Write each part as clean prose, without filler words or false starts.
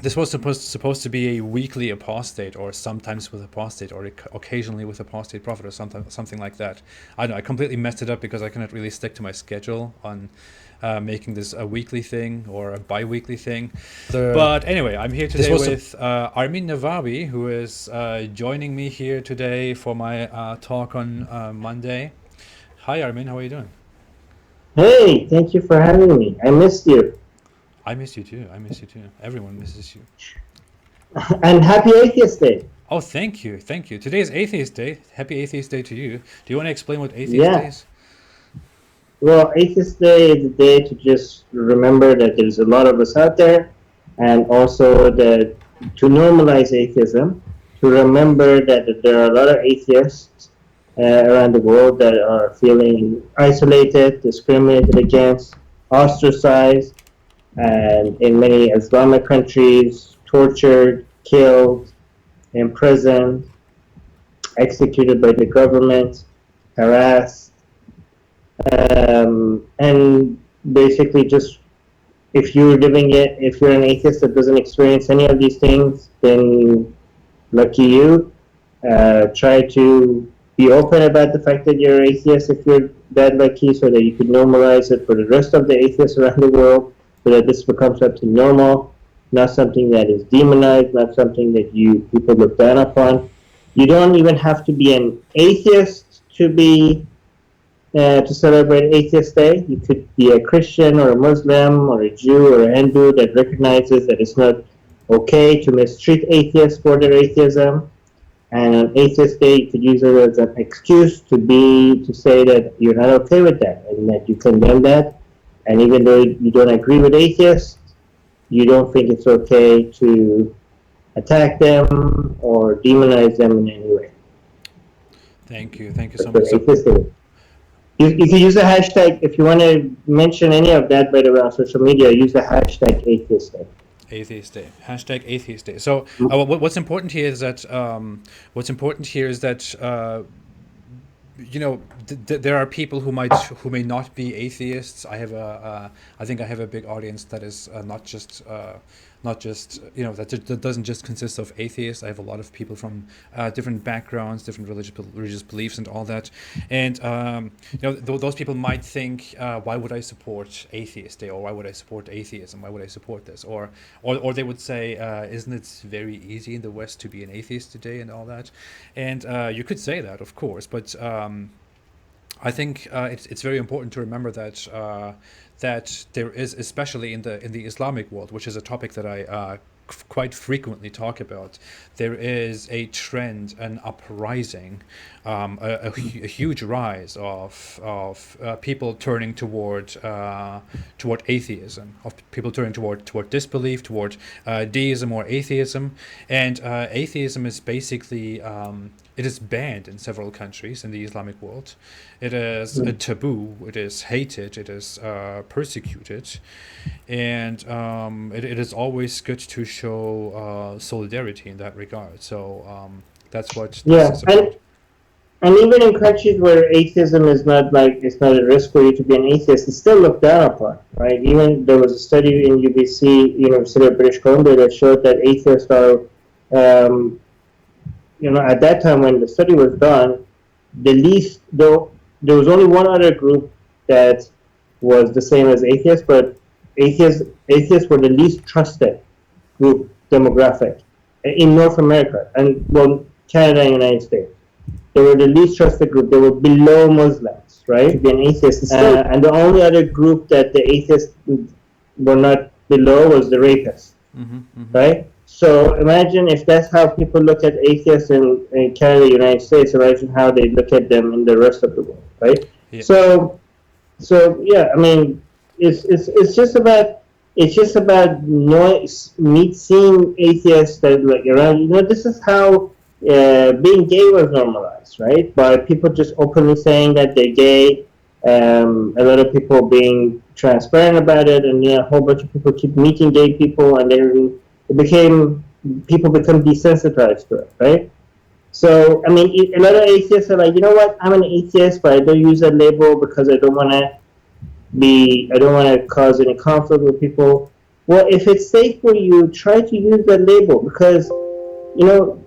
This was supposed to be a weekly apostate, or sometimes with apostate, or occasionally with apostate prophet, or something like that. I don't know. I completely messed it up because I cannot really stick to my schedule on making this a weekly thing or a bi-weekly thing. But anyway, I'm here today with Armin Navabi, who is joining me here today for my talk on Monday. Hi, Armin. How are you doing? Hey, thank you for having me. I missed you. I miss you too. Everyone misses you. And happy Atheist Day. Oh, thank you. Today is Atheist Day. Happy Atheist Day to you. Do you want to explain what Atheist Day Yeah. is? Well, Atheist Day is a day to just remember that there's a lot of us out there, and also that to normalize atheism, to remember that there are a lot of atheists around the world that are feeling isolated, discriminated against, ostracized, and in many Islamic countries, tortured, killed, imprisoned, executed by the government, harassed, and basically just if you're an atheist that doesn't experience any of these things, then lucky you. Try to be open about the fact that you're atheist if you're that lucky, so that you could normalize it for the rest of the atheists around the world, so that this becomes something normal, not something that is demonized, not something that people look down upon. You don't even have to be an atheist to celebrate Atheist Day. You could be a Christian or a Muslim or a Jew or a Hindu that recognizes that it's not okay to mistreat atheists for their atheism. And on Atheist Day, you could use it as an excuse to say that you're not okay with that and that you condemn that. And even though you don't agree with atheists, you don't think it's okay to attack them or demonize them in any way. Thank you so much. You can use the hashtag, if you want to mention any of that, by the way, on social media, use the hashtag Atheist Day. Atheist Day. Hashtag Atheist Day. So what's important here is that there are people who may not be atheists. I think I have a big audience that is not just that doesn't just consist of atheists. I have a lot of people from different backgrounds, different religious beliefs, and all that. And those people might think, why would I support Atheist Day, or why would I support atheism? Why would I support this? Or they would say, isn't it very easy in the West to be an atheist today, and all that? And you could say that, of course, but I think it's very important to remember that there is, especially in the Islamic world, which is a topic that I quite frequently talk about, there is a trend, an uprising, a huge rise of people turning toward atheism, of people turning toward disbelief, toward deism or atheism, and atheism is basically it is banned in several countries in the Islamic world. It is a taboo. It is hated. It is persecuted, and it is always good to show solidarity in that regard. So that's what this is about. And even in countries where atheism is not it's not a risk for you to be an atheist, it's still looked down upon, right? Even there was a study in UBC, University of British Columbia, that showed that atheists are at that time when the study was done, though there was only one other group that was the same as atheists, but atheists were the least trusted group demographic in North America, and Canada and United States. They were the least trusted group. They were below Muslims, right? To be an atheist. And the only other group that the atheists were not below was the rapists, right? So imagine if that's how people look at atheists in Canada, United States. Imagine how they look at them in the rest of the world, right? Yeah. So yeah, I mean, it's just about seeing atheists that around. This is how being gay was normalized, right? By people just openly saying that they're gay. A lot of people being transparent about it, and a whole bunch of people keep meeting gay people, and then people become desensitized to it, right? So, I mean, a lot of atheists are like, you know what, I'm an atheist, but I don't use that label because I don't want to cause any conflict with people. Well, if it's safe for you, try to use that label because, you know,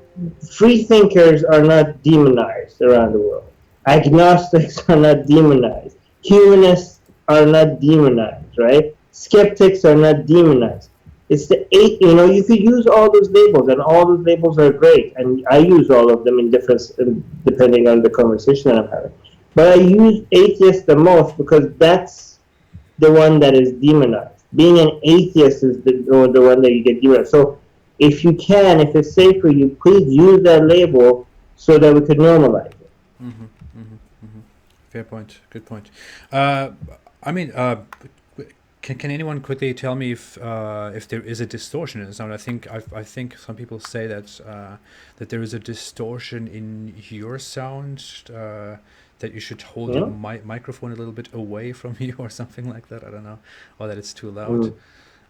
free thinkers are not demonized around the world. Agnostics are not demonized. Humanists are not demonized, right? Skeptics are not demonized. It's the eight, you know, you could use all those labels, and all those labels are great. And I use all of them in different, depending on the conversation that I'm having. But I use atheist the most because that's the one that is demonized. Being an atheist is the one that you get demonized. So if you can, if it's safe for you, please use that label so that we could normalize it. Mm-hmm, mm-hmm, mm-hmm. Fair point. Good point. I mean, can anyone quickly tell me if there is a distortion in the sound? I think some people say that there is a distortion in your sound. That you should hold your microphone a little bit away from you or something like that. I don't know, or that it's too loud.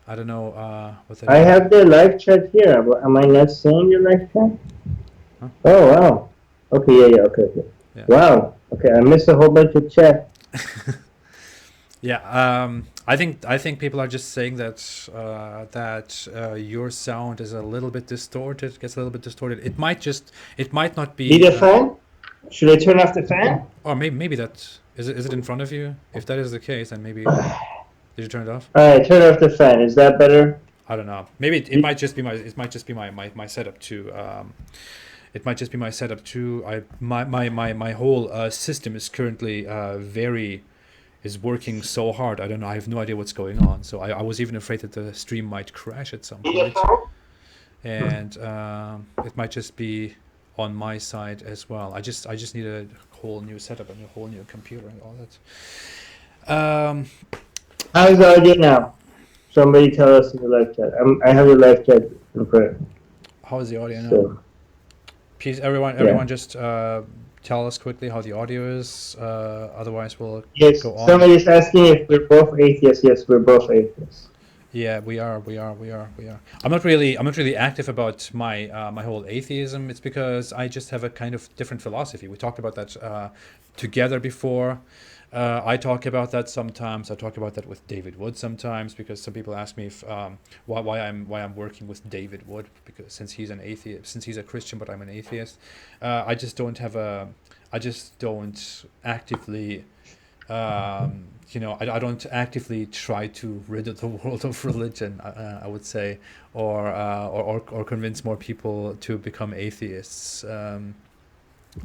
I don't know what that I have the live chat here. Am I not seeing your live chat? Huh? Oh, wow. Okay, okay. Yeah. Wow. Okay, I missed a whole bunch of chat. Yeah, I think people are just saying that your sound is a little bit distorted, gets a little bit distorted. It might not be. Need a fan? Should I turn off the fan? Or maybe that is it in front of you? If that is the case, then maybe did you turn it off? All right, turn off the fan. Is that better? I don't know. Maybe it might just be my setup too. It might just be my setup too. My whole system is currently is working so hard. I don't know. I have no idea what's going on. So I was even afraid that the stream might crash at some point, and it might just be on my side as well. I just need a whole new setup and a whole new computer and all that. How's the audio now? Somebody tell us in the live chat. I have the live chat in front. How is the audio now? So, Please, everyone, just tell us quickly how the audio is. Otherwise, we'll go on. Somebody's asking if we're both atheists. Yes, we're both atheists. Yeah, we are. I'm not really active about my my whole atheism. It's because I just have a kind of different philosophy. We talked about that together before. I talk about that sometimes. I talk about that with David Wood sometimes because some people ask me if why I'm working with David Wood because since he's an atheist, since he's a Christian, but I'm an atheist. I just don't actively. I don't actively try to rid the world of religion. I would say, or convince more people to become atheists.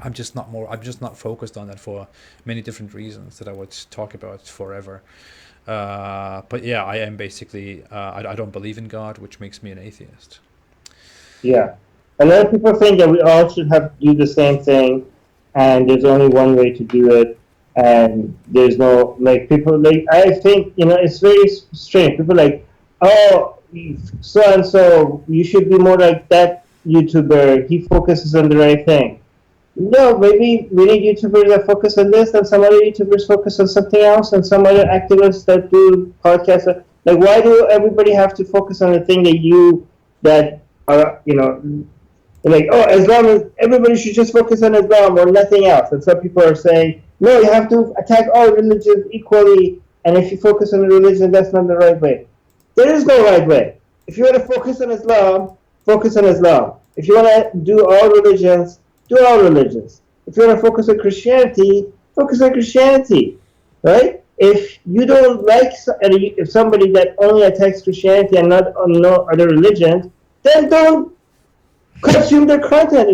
I'm just not focused on that for many different reasons that I would talk about forever. But yeah, I am basically I don't believe in God, which makes me an atheist. Yeah, a lot of people think that we all should have to do the same thing, and there's only one way to do it. And there's no people I think it's very strange. People oh, so and so, you should be more like that YouTuber. He focuses on the right thing. No, maybe we need YouTubers that focus on this, and some other YouTubers focus on something else, and some other activists that do podcasts. Why do everybody have to focus on the thing that are Islam everybody should just focus on Islam or nothing else? And some people are saying, no, you have to attack all religions equally, and if you focus on a religion, that's not the right way. There is no right way. If you want to focus on Islam, focus on Islam. If you want to do all religions, do all religions. If you want to focus on Christianity, focus on Christianity, right? If you don't like if somebody that only attacks Christianity and not on no other religions, then don't consume their content.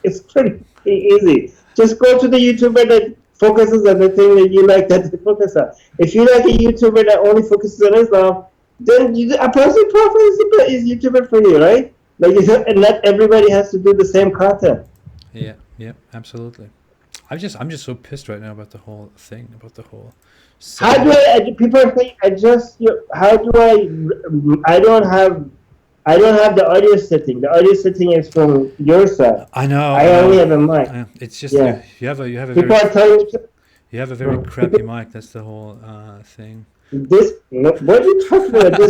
It's pretty easy. Just go to the YouTuber that focuses on the thing that you like that they focus on. If you like a YouTuber that only focuses on Islam, then Apostle Prophet is YouTuber for you, right? And not everybody has to do the same content. Yeah, absolutely. I'm just so pissed right now about the whole thing, about the whole. How do people are saying I don't have the audio setting. The audio setting is from your side. I know. I only have a mic. It's just you have a people are telling me you have a very crappy mic. That's the whole thing. What are you talking about?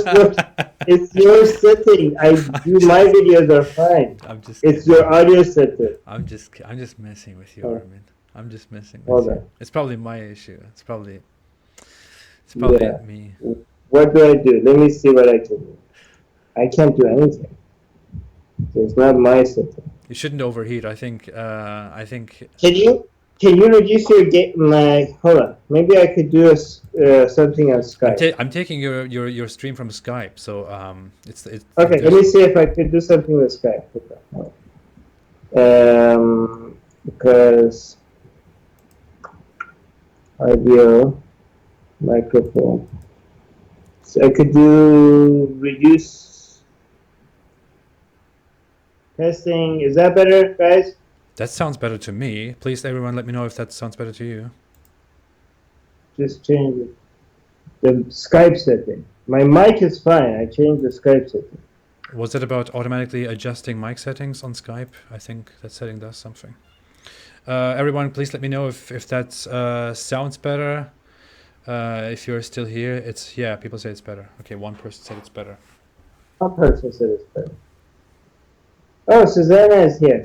It's your setting. My videos are fine. It's your audio setting. I'm just messing with you, Armin. I'm just messing with you. It's probably my issue. It's probably me. What do I do? Let me see what I can do. I can't do anything. It's not my setting. You shouldn't overheat. I think. Can you reduce your hold on? Maybe I could do something on Skype. I'm taking your stream from Skype, so Okay, let me see if I could do something with Skype. Because audio microphone. So I could do reduce testing. Is that better, guys? that sounds better to me. Please, everyone, let me know if that sounds better to you. Just change it. The Skype setting. My mic is fine. I changed the Skype setting. Was it about automatically adjusting mic settings on Skype? I think that setting does something. Everyone, please let me know if that sounds better. If you're still here, people say it's better. Okay, one person said it's better. One person said it's better. Oh, Susanna is here.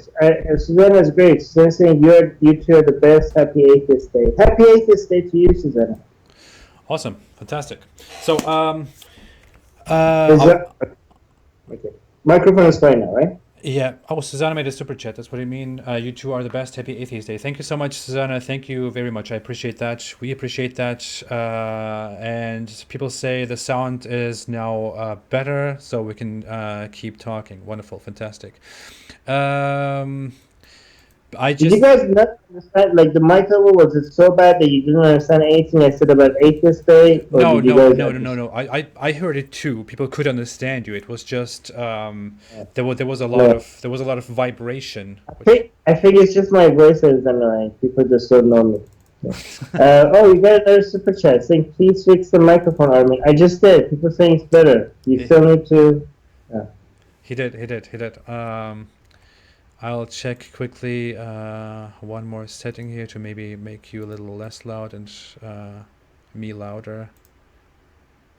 Susanna is great. Susanna saying you two are the best. Happy Atheist Day. Happy Atheist Day to you, Susanna. Awesome, fantastic. So, okay. Microphone is fine now, right? Yeah. Oh, Susanna made a super chat. That's what I mean. You two are the best. Happy Atheist Day. Thank you so much, Susanna. Thank you very much. I appreciate that. We appreciate that. And people say the sound is now better, so we can keep talking. Wonderful. Fantastic. Did you guys not understand? Like the mic level, was it so bad that you didn't understand anything I said about Atheist Day? No. I heard it too. People could understand you. It was just there was a lot of vibration. I think it's just my voice that is annoying. People just don't know me. You got another super chat saying, please fix the microphone, Armin. I just did. People saying it's better. You still need to. He did. I'll check quickly one more setting here to maybe make you a little less loud and me louder.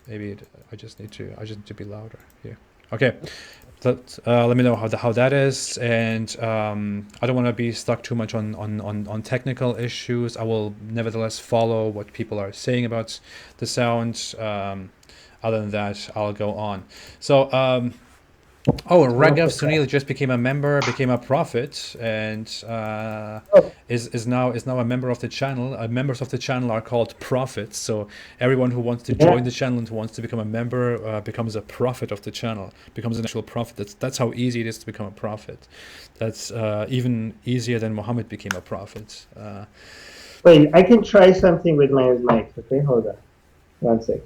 Maybe I just need to be louder here. Okay, let me know how that is, and I don't want to be stuck too much on technical issues. I will nevertheless follow what people are saying about the sound. Other than that, I'll go on. So. Raghav Sunil just became a prophet, and is now a member of the channel. Members of the channel are called prophets. So everyone who wants to join the channel and who wants to become a member becomes a prophet of the channel, becomes an actual prophet. That's how easy it is to become a prophet. That's even easier than Muhammad became a prophet. Wait, I can try something with my mic. Okay, hold on. One sec.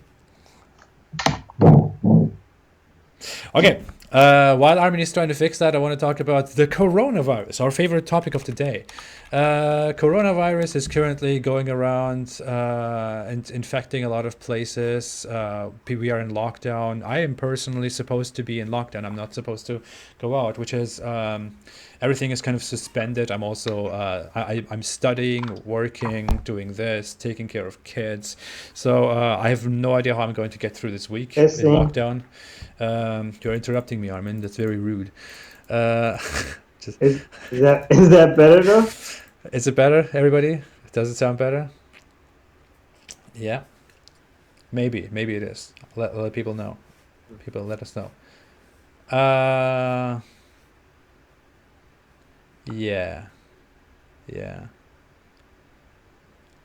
Okay. While Armin is trying to fix that, I want to talk about the coronavirus, our favorite topic of the day. Coronavirus is currently going around and infecting a lot of places. We are in lockdown. I am personally supposed to be in lockdown. I'm not supposed to go out, which is everything is kind of suspended. I'm also I'm studying, working, doing this, taking care of kids. So I have no idea how I'm going to get through this week in lockdown. You're interrupting me, Armin. That's very rude. Is that better though? Is it better, everybody? Does it sound better? Yeah. Maybe it is. Let people know. People, let us know. Yeah.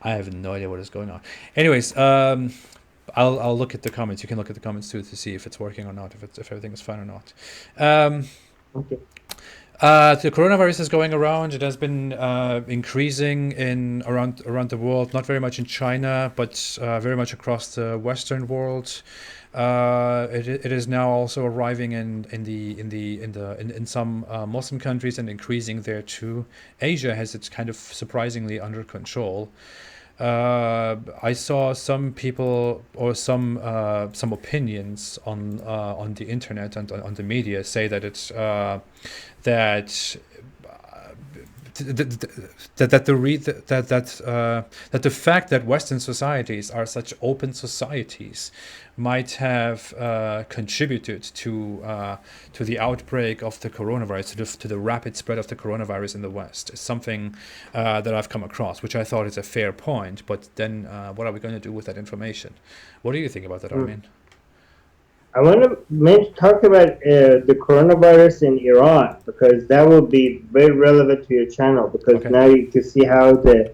I have no idea what is going on. Anyways, I'll look at the comments. You can look at the comments too to see if it's working or not, if everything is fine or not. Okay. The coronavirus is going around. It has been increasing around the world. Not very much in China, but very much across the Western world. It is now also arriving in some Muslim countries and increasing there too. Asia has it kind of surprisingly under control. I saw some people or some opinions on the internet and on the media say that it's that the fact that Western societies are such open societies might have contributed to the outbreak of the coronavirus, to the rapid spread of the coronavirus in the West. It's something that I've come across, which I thought is a fair point. But then, what are we going to do with that information? What do you think about that, Armin? I want to talk about the coronavirus in Iran, because that will be very relevant to your channel, because Okay. now you can see how the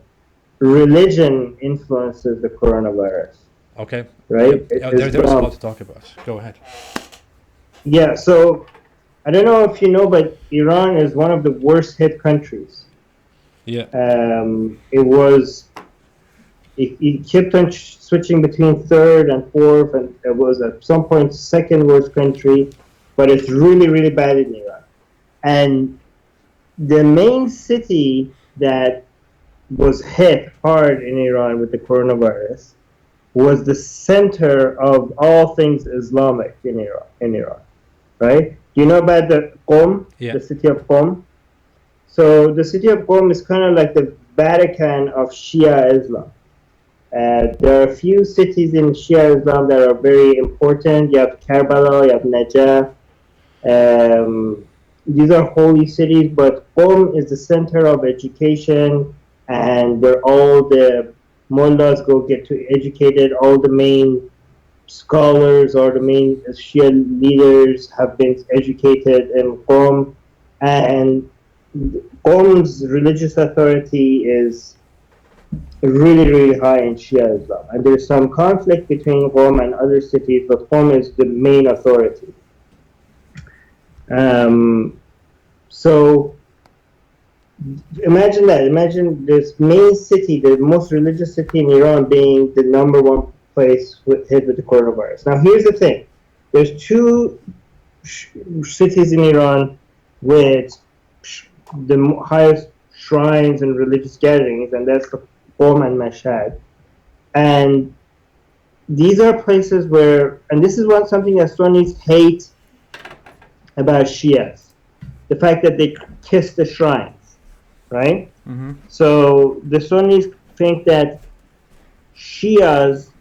religion influences the coronavirus, Okay. right? Yep. There's a lot to talk about. Go ahead. Yeah, so I don't know if you know, but Iran is one of the worst hit countries. Yeah. It kept on switching between third and fourth, and it was at some point second worst country, but it's really, really bad in Iran. And the main city that was hit hard in Iran with the coronavirus was the center of all things Islamic in Iran, right? Do you know about the Qom, Yeah. the city of Qom? So the city of Qom is kind of like the Vatican of Shia Islam. There are a few cities in Shia Islam that are very important. You have Karbala, you have Najaf. These are holy cities, but Qom is the center of education, and where all the mullahs go get to educated. All the main scholars or the main Shia leaders have been educated in Qom, and Qom's religious authority is really, really high in Shia Islam. And there's some conflict between Qom and other cities, but Qom is the main authority. So imagine that. Imagine this main city, the most religious city in Iran, being the number one place hit with the coronavirus. Now, here's the thing. There's two cities in Iran with the highest shrines and religious gatherings, and that's Qom and Mashhad. And these are places where, and this is something that Sunnis hate about Shias, the fact that they kiss the shrines, right? Mm-hmm. So the Sunnis think that Shias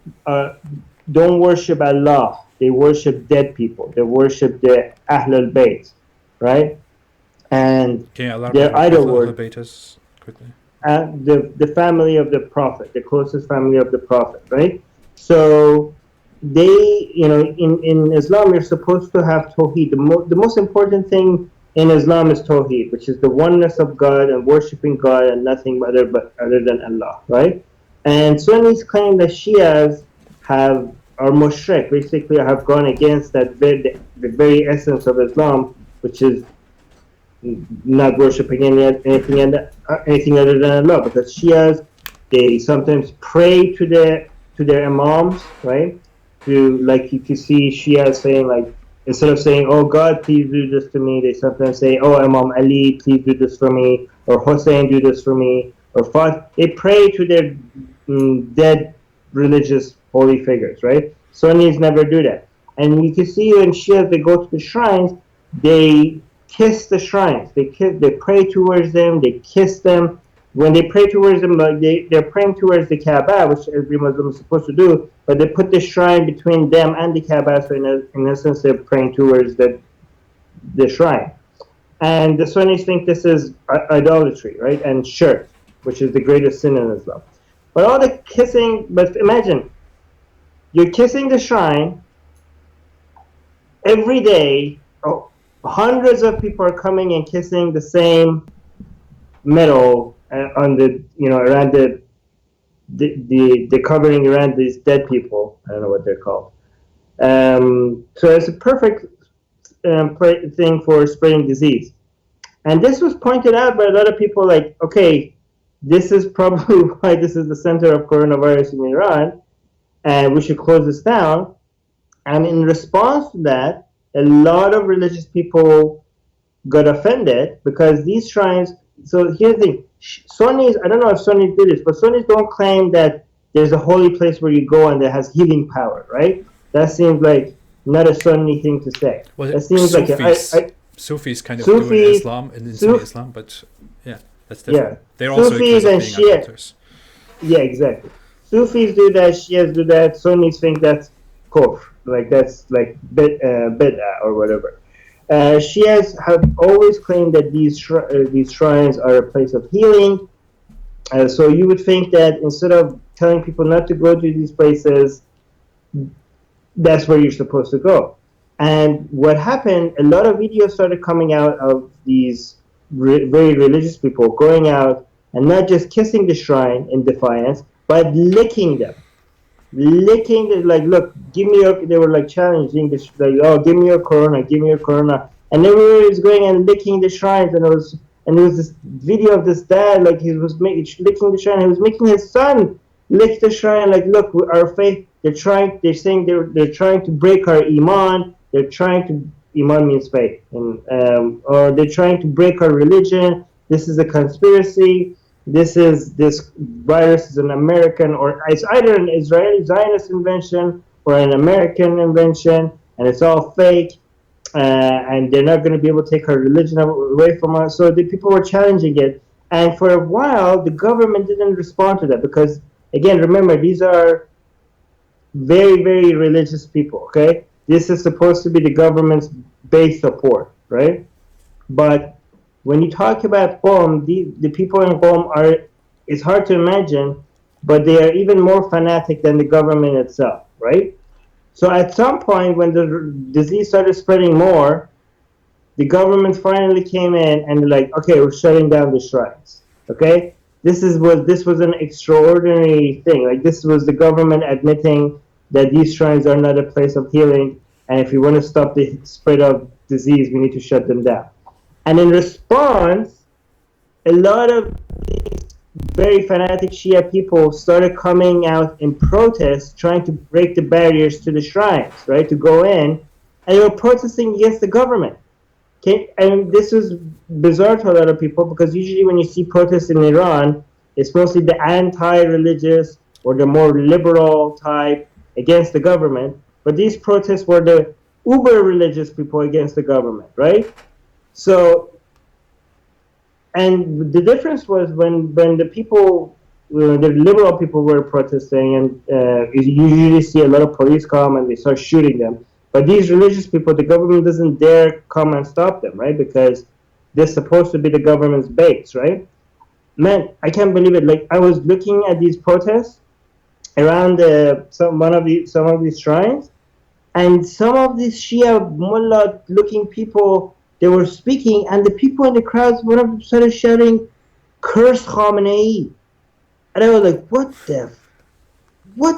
don't worship Allah, they worship dead people, they worship the Ahlul Bayt, right? And Can you elaborate their what idol Ahlul worship, Bayt is quickly? the family of the Prophet, the closest family of the Prophet, right? So they, in Islam, you're supposed to have Tawheed. The most important thing in Islam is Tawheed, which is the oneness of God and worshiping God and nothing other than Allah, right? And Sunnis claim that Shias are mushrik, basically have gone against that the very essence of Islam, which is not worshiping anything other than Allah. Because Shias, they sometimes pray to their imams, right? Like you can see Shias saying, like, instead of saying, "Oh God, please do this to me," they sometimes say, "Oh Imam Ali, please do this for me," or "Hussein, do this for me," or they pray to their dead religious holy figures, right? Sunnis never do that. And you can see in Shias, they go to the shrines, they kiss the shrines, they pray towards them, they kiss them. When they pray towards them, like they're praying towards the Kaaba, which every Muslim is supposed to do, but they put the shrine between them and the Kaaba, so in essence they're praying towards the shrine. And the Sunnis think this is idolatry, right? And shirk, which is the greatest sin in Islam. But all the kissing, but imagine, you're kissing the shrine every day. Hundreds of people are coming and kissing the same metal on around the covering around these dead people. I don't know what they're called. So it's a perfect thing for spreading disease. And this was pointed out by a lot of people, like, okay, this is probably why this is the center of coronavirus in Iran, and we should close this down. And in response to that, a lot of religious people got offended, because these shrines. So here's the thing: Sunnis, I don't know if Sunnis do this, but Sunnis don't claim that there's a holy place where you go and that has healing power, right? That seems like not a Sunni thing to say. Well, that seems Sufis, like Sufis kind of Sufis, do in Islam, in Sunni Islam, but yeah, that's different. Yeah. They're also Sufis accused of and being Shia. idolaters. Yeah, exactly. Sufis do that, Shias do that, Sunnis think that's kufr, like that's like bid'ah or whatever. Shias have always claimed that these shrines are a place of healing. So you would think that instead of telling people not to go to these places, that's where you're supposed to go. And what happened, a lot of videos started coming out of these very religious people going out and not just kissing the shrine in defiance, but licking them. Licking the, like, look, give me your, they were like challenging this, like, oh, give me your corona, give me your corona. And everybody was going and licking the shrines, and there was this video of this dad, like, he was licking the shrine, he was making his son lick the shrine, like, look, our faith, they're saying they're trying to break our iman, they're trying to, iman means faith, and or they're trying to break our religion, this is a conspiracy, this virus is an American, or it's either an Israeli Zionist invention or an American invention, and it's all fake, and they're not going to be able to take our religion away from us. So the people were challenging it, and for a while the government didn't respond to that, because, again, remember, these are very, very religious people, okay? This is supposed to be the government's base support, right? But when you talk about Qom, the people in Qom are, it's hard to imagine, but they are even more fanatic than the government itself, right? So at some point, when the disease started spreading more, the government finally came in and like, okay, we're shutting down the shrines, okay? This was an extraordinary thing. Like, this was the government admitting that these shrines are not a place of healing, and if we want to stop the spread of disease, we need to shut them down. And in response, a lot of these very fanatic Shia people started coming out in protest, trying to break the barriers to the shrines, right, to go in, and they were protesting against the government. Okay? And this was bizarre to a lot of people, because usually when you see protests in Iran, it's mostly the anti-religious or the more liberal type against the government. But these protests were the uber-religious people against the government, right? So, and the difference was when the people, the liberal people were protesting, and you usually see a lot of police come and they start shooting them. But these religious people, the government doesn't dare come and stop them, right? Because they're supposed to be the government's base, right? Man, I can't believe it. Like, I was looking at these protests around some of these shrines, and some of these Shia mullah-looking people, they were speaking, and the people in the crowds, one of them started shouting, "Curse Khamenei!" And I was like, what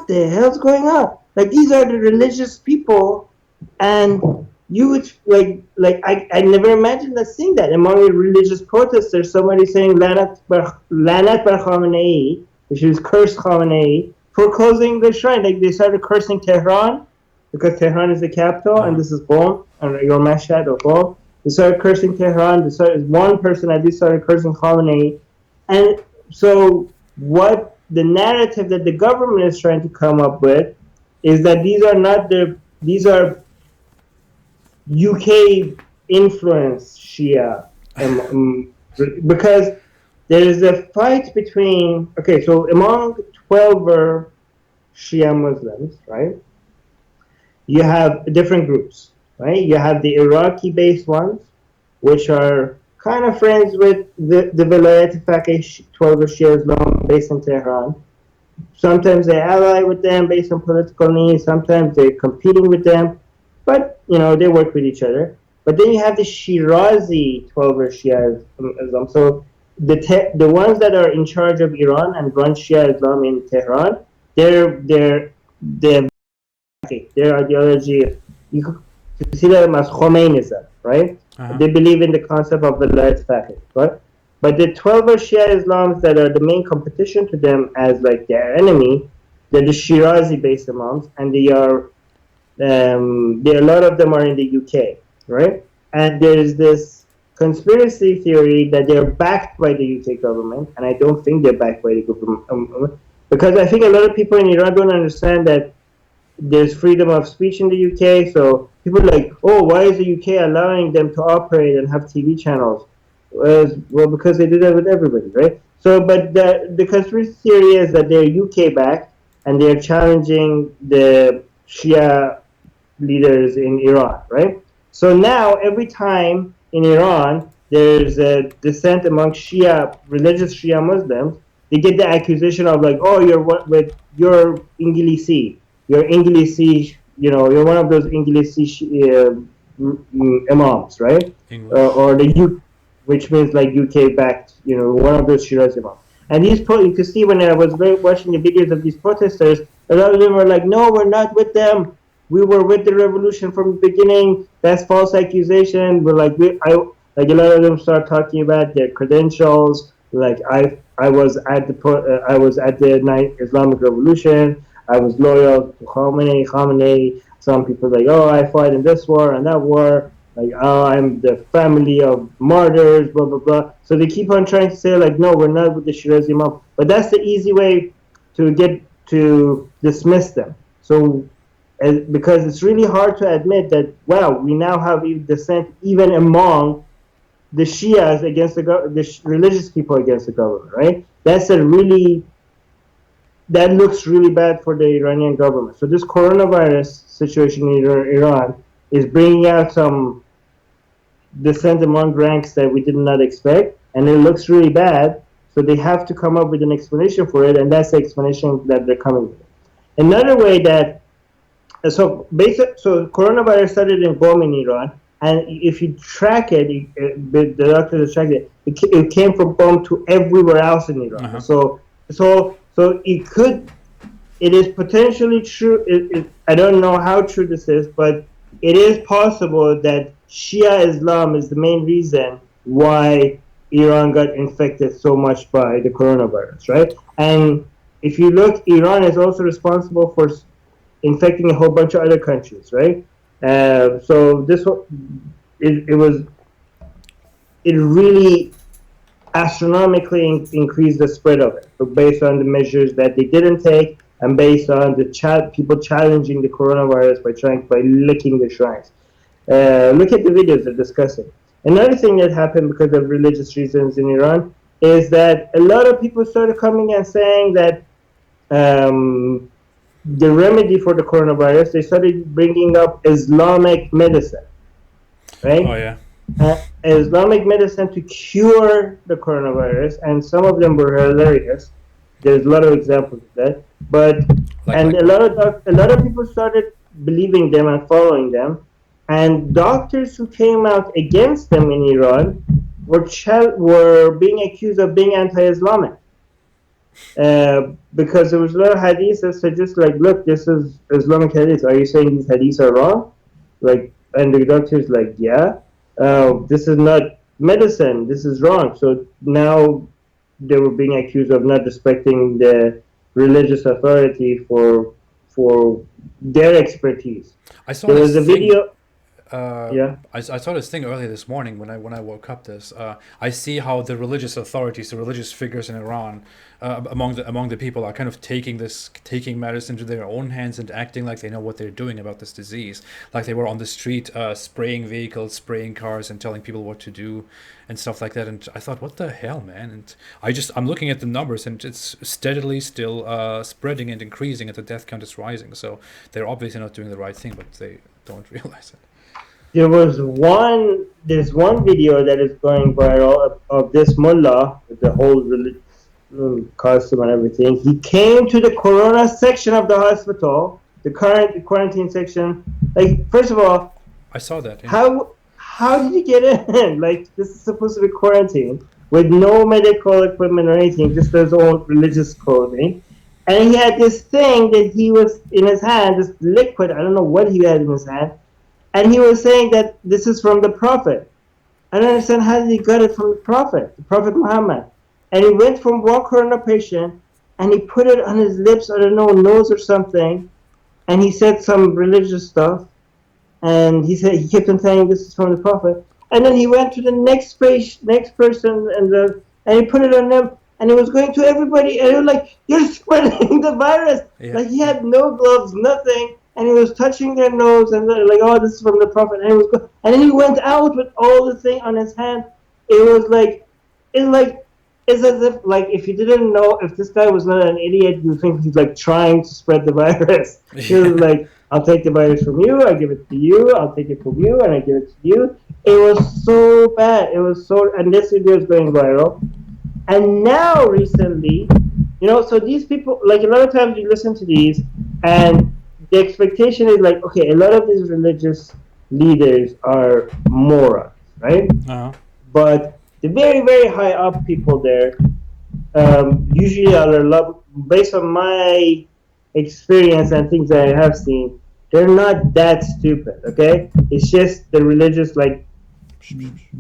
the hell's going on? Like, these are the religious people, and you would, I never imagined that seeing that among the religious protesters, somebody saying Lanat bar Khamenei, which is curse Khamenei, for closing the shrine. Like, they started cursing Tehran, because Tehran is the capital, and this is Qom, and your Mashhad or Qom. They started cursing Tehran. One person at least started cursing Khamenei. And so what the narrative that the government is trying to come up with is that these are UK influenced Shia, because there is a fight between, okay, so among 12 Shia Muslims, right, you have different groups, right? You have the Iraqi-based ones, which are kind of friends with the Vilayat Faqih 12 Shia Islam based in Tehran. Sometimes they ally with them based on political needs, sometimes they're competing with them, but, you know, they work with each other. But then you have the Shirazi 12 Shia Islam. So the ones that are in charge of Iran and run Shia Islam in Tehran, their ideology, you could see them as Khomeinism, right? They believe in the concept of Vilayat Faqih, right? But the 12 Shia Islams that are the main competition to them as like their enemy, they're the Shirazi-based Imams, and a lot of them are in the UK, right? And there's this conspiracy theory that they're backed by the UK government, and I don't think they're backed by the government, because I think a lot of people in Iran don't understand that there's freedom of speech in the UK, so people are like, oh, why is the UK allowing them to operate and have TV channels? Well, because they do that with everybody, right? So, but the conspiracy theory is that they're UK backed, and they're challenging the Shia leaders in Iran, right? So now, every time in Iran there's a dissent among religious Shia Muslims, they get the accusation of like, oh, you're what with your Ingilisi you're one of those English imams, right? English. Or the U, which means like UK backed, one of those Shiraz imams. And you could see when I was watching the videos of these protesters, a lot of them were like, "No, we're not with them. We were with the revolution from the beginning. That's false accusation." We're like, like a lot of them start talking about their credentials. Like I was at the Islamic Revolution. I was loyal to Khamenei. Some people like, "Oh, I fought in this war and that war." Like, "Oh, I'm the family of martyrs," blah blah blah. So they keep on trying to say like, "No, we're not with the Shirazi Imam." But that's the easy way to dismiss them. So because it's really hard to admit that, wow, we now have dissent even among the Shias against the religious people against the government, right? That looks really bad for the Iranian government. So this coronavirus situation in Iran is bringing out some dissent among ranks that we did not expect, and it looks really bad. So they have to come up with an explanation for it, and that's the explanation that they're coming with. Another way that so coronavirus started in Qom in Iran, and if you track it, the doctors tracked it. It came from Qom to everywhere else in Iran. Uh-huh. So it is potentially true. I don't know how true this is, but it is possible that Shia Islam is the main reason why Iran got infected so much by the coronavirus, right? And if you look, Iran is also responsible for infecting a whole bunch of other countries, right? So it really astronomically increased the spread of it, so based on the measures that they didn't take, and based on the people challenging the coronavirus by licking the shrines. Look at the videos they're discussing. Another thing that happened because of religious reasons in Iran is that a lot of people started coming and saying that the remedy for the coronavirus, they started bringing up Islamic medicine, right? Oh yeah. Islamic medicine to cure the coronavirus, and some of them were hilarious. There's a lot of examples of that, but a lot of people started believing them and following them, and doctors who came out against them in Iran were being accused of being anti-Islamic. Because there was a lot of hadiths that suggest like, look, this is Islamic hadiths. Are you saying these hadiths are wrong? Like, and the doctor's like, yeah. This is not medicine. This is wrong. So now they were being accused of not respecting the religious authority for their expertise. I saw there was a video. I saw this thing earlier this morning when I woke up. I see how the religious authorities, the religious figures in Iran, among the people, are kind of taking matters into their own hands and acting like they know what they're doing about this disease. Like they were on the street spraying vehicles, spraying cars, and telling people what to do and stuff like that. And I thought, what the hell, man? And I'm looking at the numbers, and it's steadily still spreading and increasing, and the death count is rising. So they're obviously not doing the right thing, but they don't realize it. There's one video that is going viral of this mullah with the whole costume and everything. He came to the corona section of the hospital, the current quarantine section. Like, first of all, I saw that. Yeah. How did he get in? Like, this is supposed to be quarantine with no medical equipment or anything, just his own religious clothing. And he had this thing that he was in his hand, this liquid. I don't know what he had in his hand. And he was saying that this is from the Prophet. I don't understand how he got it from the Prophet Muhammad. And he went from one corona patient, and he put it on his lips, I don't know, nose or something, and he said some religious stuff. And he kept on saying this is from the Prophet. And then he went to the next person, and he put it on them, and he was going to everybody, and he was like, "You're spreading the virus." Yeah. Like, he had no gloves, nothing. And he was touching their nose, and they're like, "Oh, this is from the Prophet." And then he went out with all the thing on his hand. It's as if, like, if you didn't know, if this guy was not an idiot, you think he's like trying to spread the virus. He was like, "I'll take the virus from you, I give it to you, I'll take it from you, and I give it to you." It was so bad. And this video is going viral. And now recently, so these people, like, a lot of times you listen to these, and the expectation is like, okay, a lot of these religious leaders are morons, right? Uh-huh. But the very, very high up people there, usually are a lot, based on my experience and things that I have seen, they're not that stupid, okay? It's just the religious, like,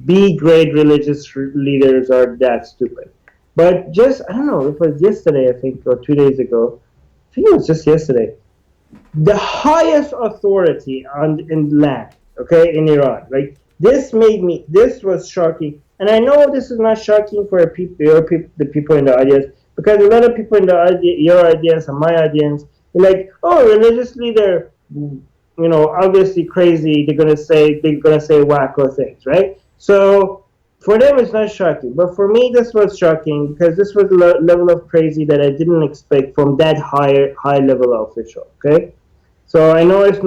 B grade religious leaders are that stupid. But just, I don't know, it was yesterday, I think, or 2 days ago. I think it was just yesterday. The highest authority in land, okay, in Iran. Like, this was shocking. And I know this is not shocking for the people in the audience, because a lot of people in the audience, your audience and my audience, they're like, oh, religious leader, obviously crazy. They're gonna say wacko things, right? So for them, it's not shocking. But for me, this was shocking because this was a level of crazy that I didn't expect from that high level official. Okay, so I know it's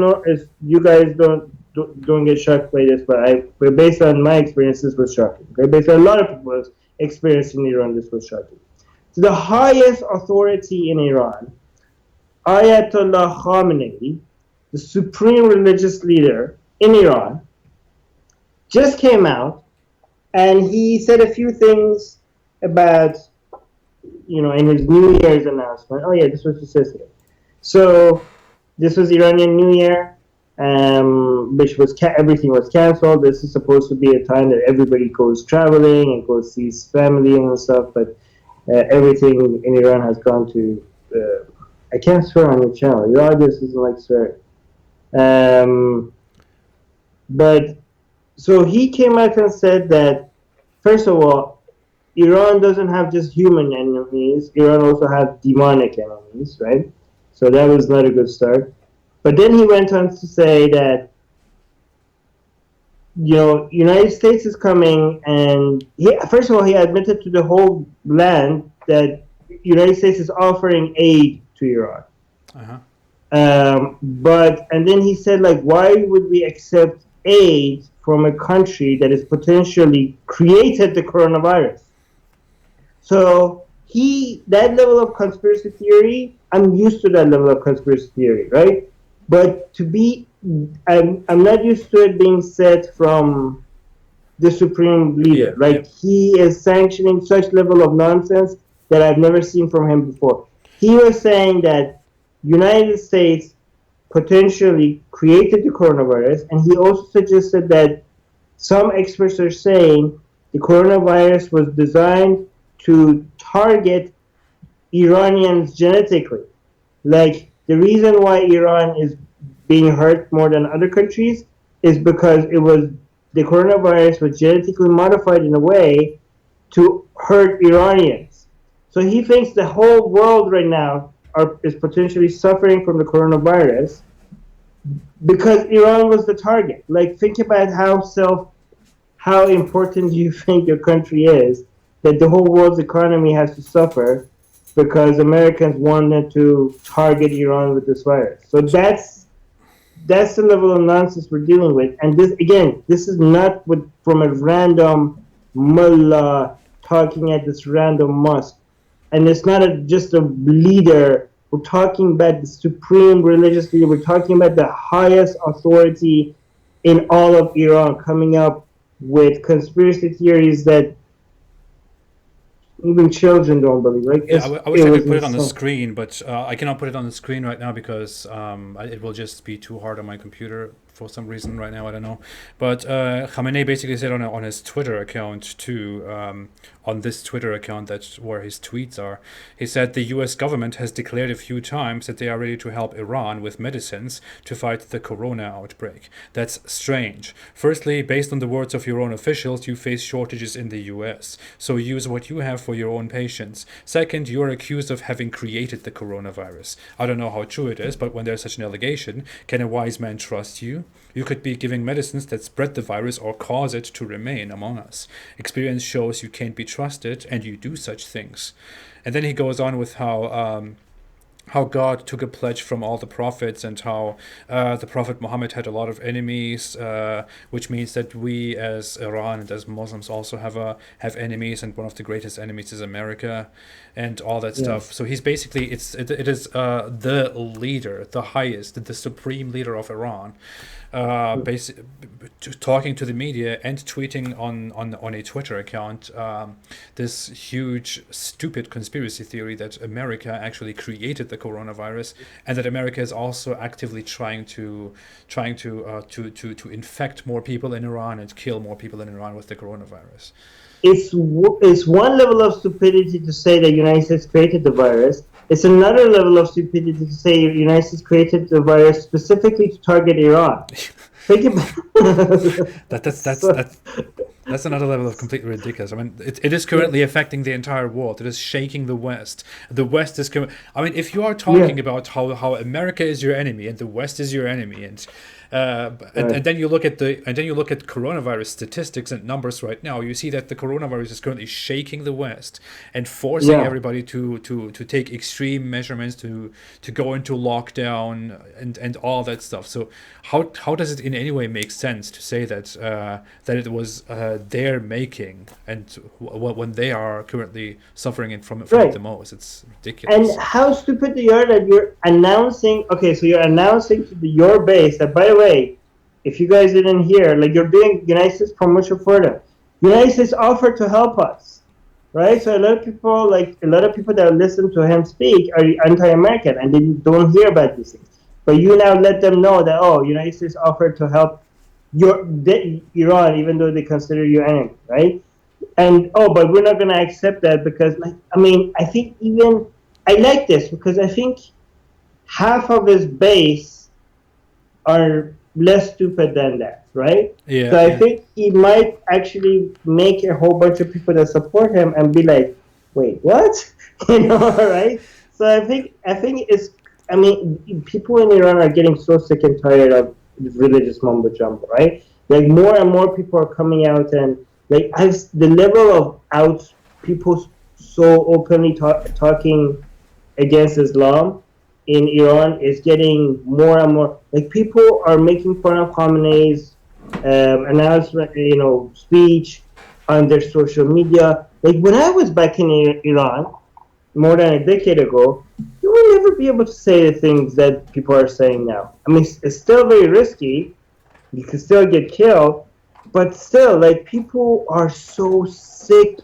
you guys don't get shocked by this, but based on my experience, this was shocking. Okay, based on a lot of people's experience in Iran, this was shocking. So the highest authority in Iran, Ayatollah Khamenei, the supreme religious leader in Iran, just came out and he said a few things about, in his New Year's announcement. Oh yeah, this was just yesterday. So this was Iranian New Year, which was everything was canceled. This is supposed to be a time that everybody goes traveling and goes sees family and stuff, but everything in Iran has gone to. I can't swear on your channel. Your audience doesn't like swearing. But so he came out and said that, first of all, Iran doesn't have just human enemies. Iran also has demonic enemies, right? So that was not a good start. But then he went on to say that, United States is coming, and first of all, he admitted to the whole land that United States is offering aid to Iran. Uh-huh. And then he said, like, why would we accept aid from a country that has potentially created the coronavirus? So that level of conspiracy theory, I'm used to that level of conspiracy theory, right? But I'm not used to it being said from the supreme leader. He is sanctioning such level of nonsense that I've never seen from him before. He was saying that United States potentially created the coronavirus, and he also suggested that some experts are saying the coronavirus was designed to target Iranians genetically. Like, the reason why Iran is being hurt more than other countries is because the coronavirus was genetically modified in a way to hurt Iranians. So he thinks the whole world right now is potentially suffering from the coronavirus because Iran was the target. Like, think about how important you think your country is, that the whole world's economy has to suffer because Americans wanted to target Iran with this virus. So that's the level of nonsense we're dealing with. And this is not from a random mullah talking at this random mosque. And it's not just a leader. We're talking about the supreme religious leader. We're talking about the highest authority in all of Iran coming up with conspiracy theories that even children don't believe. Like, yeah, I wish I could put it on the screen, but I cannot put it on the screen right now because it will just be too hard on my computer for some reason right now. I don't know. But Khamenei basically said on his Twitter account too, on this Twitter account that's where his tweets are, he said the U.S. government has declared a few times that they are ready to help Iran with medicines to fight the corona outbreak. That's strange. Firstly, based on the words of your own officials, you face shortages in the U.S., so use what you have for your own patients. Second, you are accused of having created the coronavirus. I don't know how true it is, but when there's such an allegation, can a wise man trust you? You could be giving medicines that spread the virus or cause it to remain among us. Experience shows you can't be trusted, and you do such things. And then he goes on with how how God took a pledge from all the prophets, and how the Prophet Muhammad had a lot of enemies, which means that we as Iran and as Muslims also have enemies, and one of the greatest enemies is America, and all that Yeah. stuff. So he's basically it is the leader, the highest, the supreme leader of Iran, talking to the media and tweeting on a Twitter account this huge stupid conspiracy theory that America actually created the coronavirus, and that America is also actively trying to infect more people in Iran and kill more people in Iran with the coronavirus. It's one level of stupidity to say that the United States created the virus. It's another level of stupidity to say the United States created the virus specifically to target Iran. Think about That's another level of completely ridiculous. I mean, it is currently affecting the entire world. It is shaking the West. The West is. I mean, if you are talking about how America is your enemy and the West is your enemy, and then you look at coronavirus statistics and numbers right now, you see that the coronavirus is currently shaking the West and forcing everybody to take extreme measurements, to go into lockdown and all that stuff. So how does it in any way make sense to say that it was their making, and when they are currently suffering from it the most? It's ridiculous. And how stupid you are that you're announcing. Okay, so you're announcing to your base that, by the way, if you guys didn't hear, like, you're doing United States promotion for them. United States offered to help us, right? So a lot of people that listen to him speak are anti-American and they don't hear about these things. But you now let them know that, United States offered to help Iran, even though they consider you enemy, right? And but we're not going to accept that because, I think I like this because I think half of his base are less stupid than that, right? Yeah. So I think he might actually make a whole bunch of people that support him and be like, wait, what? Right? So I think it's. People in Iran are getting so sick and tired of religious mumbo jumbo, right? Like, more and more people are coming out, and like, as the level of people so openly talking against Islam in Iran is getting more and more. Like, people are making fun of Khamenei's announcement, speech on their social media. Like, when I was back in Iran more than a decade ago, you will never be able to say the things that people are saying now. I mean, it's still very risky. You can still get killed, but still, like, people are so sick,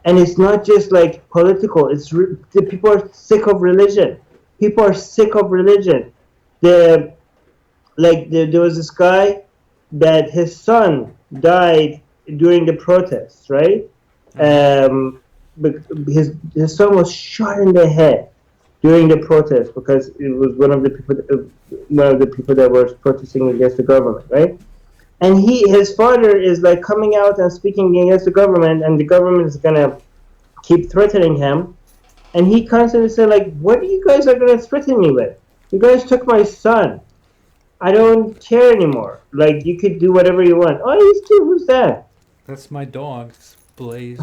and it's not just like political. The people are sick of religion. People are sick of religion. There was this guy that his son died during the protests, right? His son was shot in the head during the protest because it was one of the people that were protesting against the government, right? And his father is like coming out and speaking against the government, and the government is gonna keep threatening him. And he constantly said, like, what are you guys are gonna threaten me with? You guys took my son. I don't care anymore. Like, you could do whatever you want. Oh, he's cute. Who's that? That's my dog, Blaze.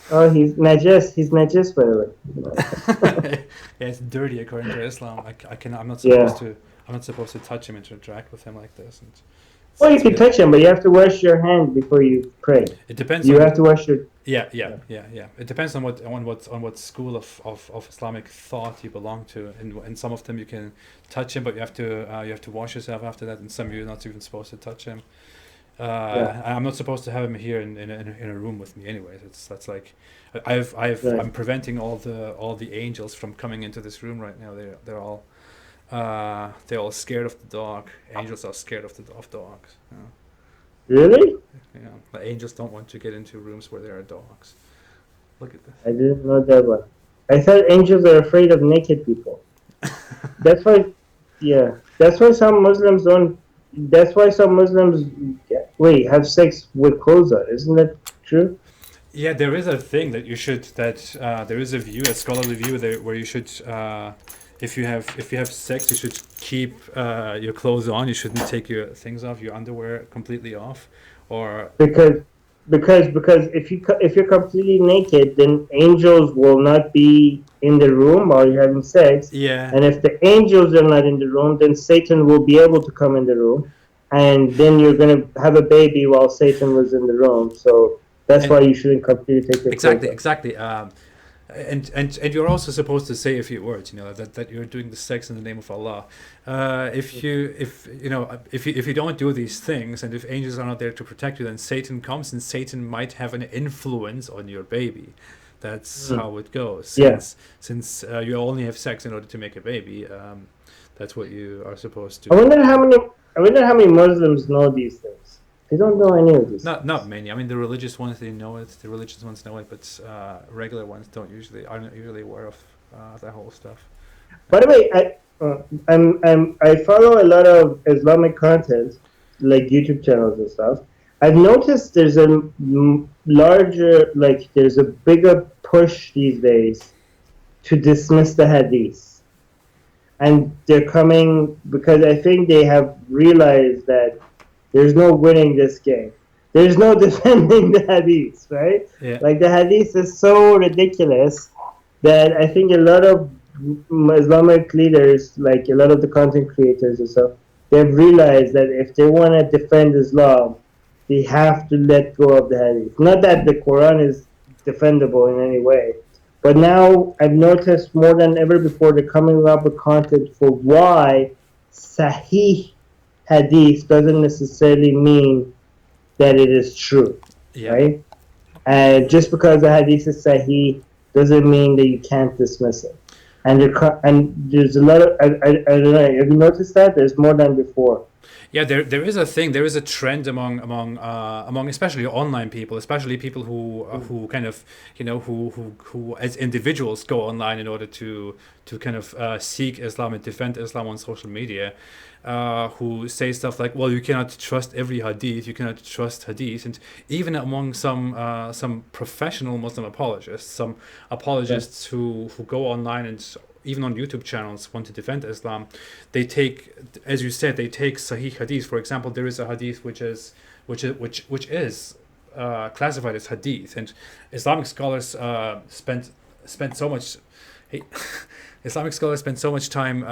Oh, he's najis. He's najis, by the way. Yeah, it's dirty according to Islam. I'm not supposed to touch him and to interact with him like this. Well, you can touch him, but you have to wash your hand before you pray. It depends. You have to wash your. Yeah. It depends on what school of Islamic thought you belong to. And some of them you can touch him, but you have to wash yourself after that. And some you're not even supposed to touch him. I'm not supposed to have him here in a room with me, anyways. That's like, I'm preventing all the angels from coming into this room right now. They're all scared of the dog. Angels are scared of dogs. Really? Yeah, the angels don't want to get into rooms where there are dogs. Look at this. I didn't know that one. I thought angels are afraid of naked people. That's why. Yeah, that's why some Muslims don't. That's why some Muslims have sex with clothes on. Isn't that true? Yeah, there is a thing that you should. There is a scholarly view where you should. If you have sex, you should keep your clothes on. You shouldn't take your things off, your underwear completely off, or because if you're completely naked, then angels will not be in the room while you're having sex. Yeah. And if the angels are not in the room, then Satan will be able to come in the room. And then you're going to have a baby while Satan was in the room. So that's why you shouldn't completely take your Exactly, clothes off. exactly. And you're also supposed to say a few words, that you're doing the sex in the name of Allah. If you don't do these things, and if angels are not there to protect you, then Satan comes, and Satan might have an influence on your baby. That's how it goes. Since you only have sex in order to make a baby, that's what you are supposed to. I wonder how many Muslims know these things. They don't know any of this. Not many. I mean, the religious ones, they know it. The religious ones know it, but regular ones aren't usually aware of that whole stuff. By the way, I follow a lot of Islamic content, like YouTube channels and stuff. I've noticed there's a there's a bigger push these days to dismiss the Hadith. And they're coming because I think they have realized that there's no winning this game. There's no defending the Hadith, right? Yeah. Like the Hadith is so ridiculous that I think a lot of Islamic leaders, like a lot of the content creators and stuff, they've realized that if they want to defend Islam, they have to let go of the Hadith. Not that the Quran is defendable in any way, but now I've noticed more than ever before they're coming up with content for why Sahih Hadith doesn't necessarily mean that it is true, right? And just because the Hadith is Sahih doesn't mean that you can't dismiss it. And there's a lot of I don't know. Have you noticed that there's more than before? Yeah, there is a thing. There is a trend among especially online people, especially people who kind of who as individuals go online in order to kind of seek Islam and defend Islam on social media, who say stuff like, well, you cannot trust every hadith, you cannot trust hadith, and even among some professional Muslim apologists, some apologists who go online and even on YouTube channels want to defend Islam, they take, as you said, they take Sahih Hadith. For example, there is a Hadith which is classified as Hadith, and Islamic scholars spent so much. Islamic scholars spend so much time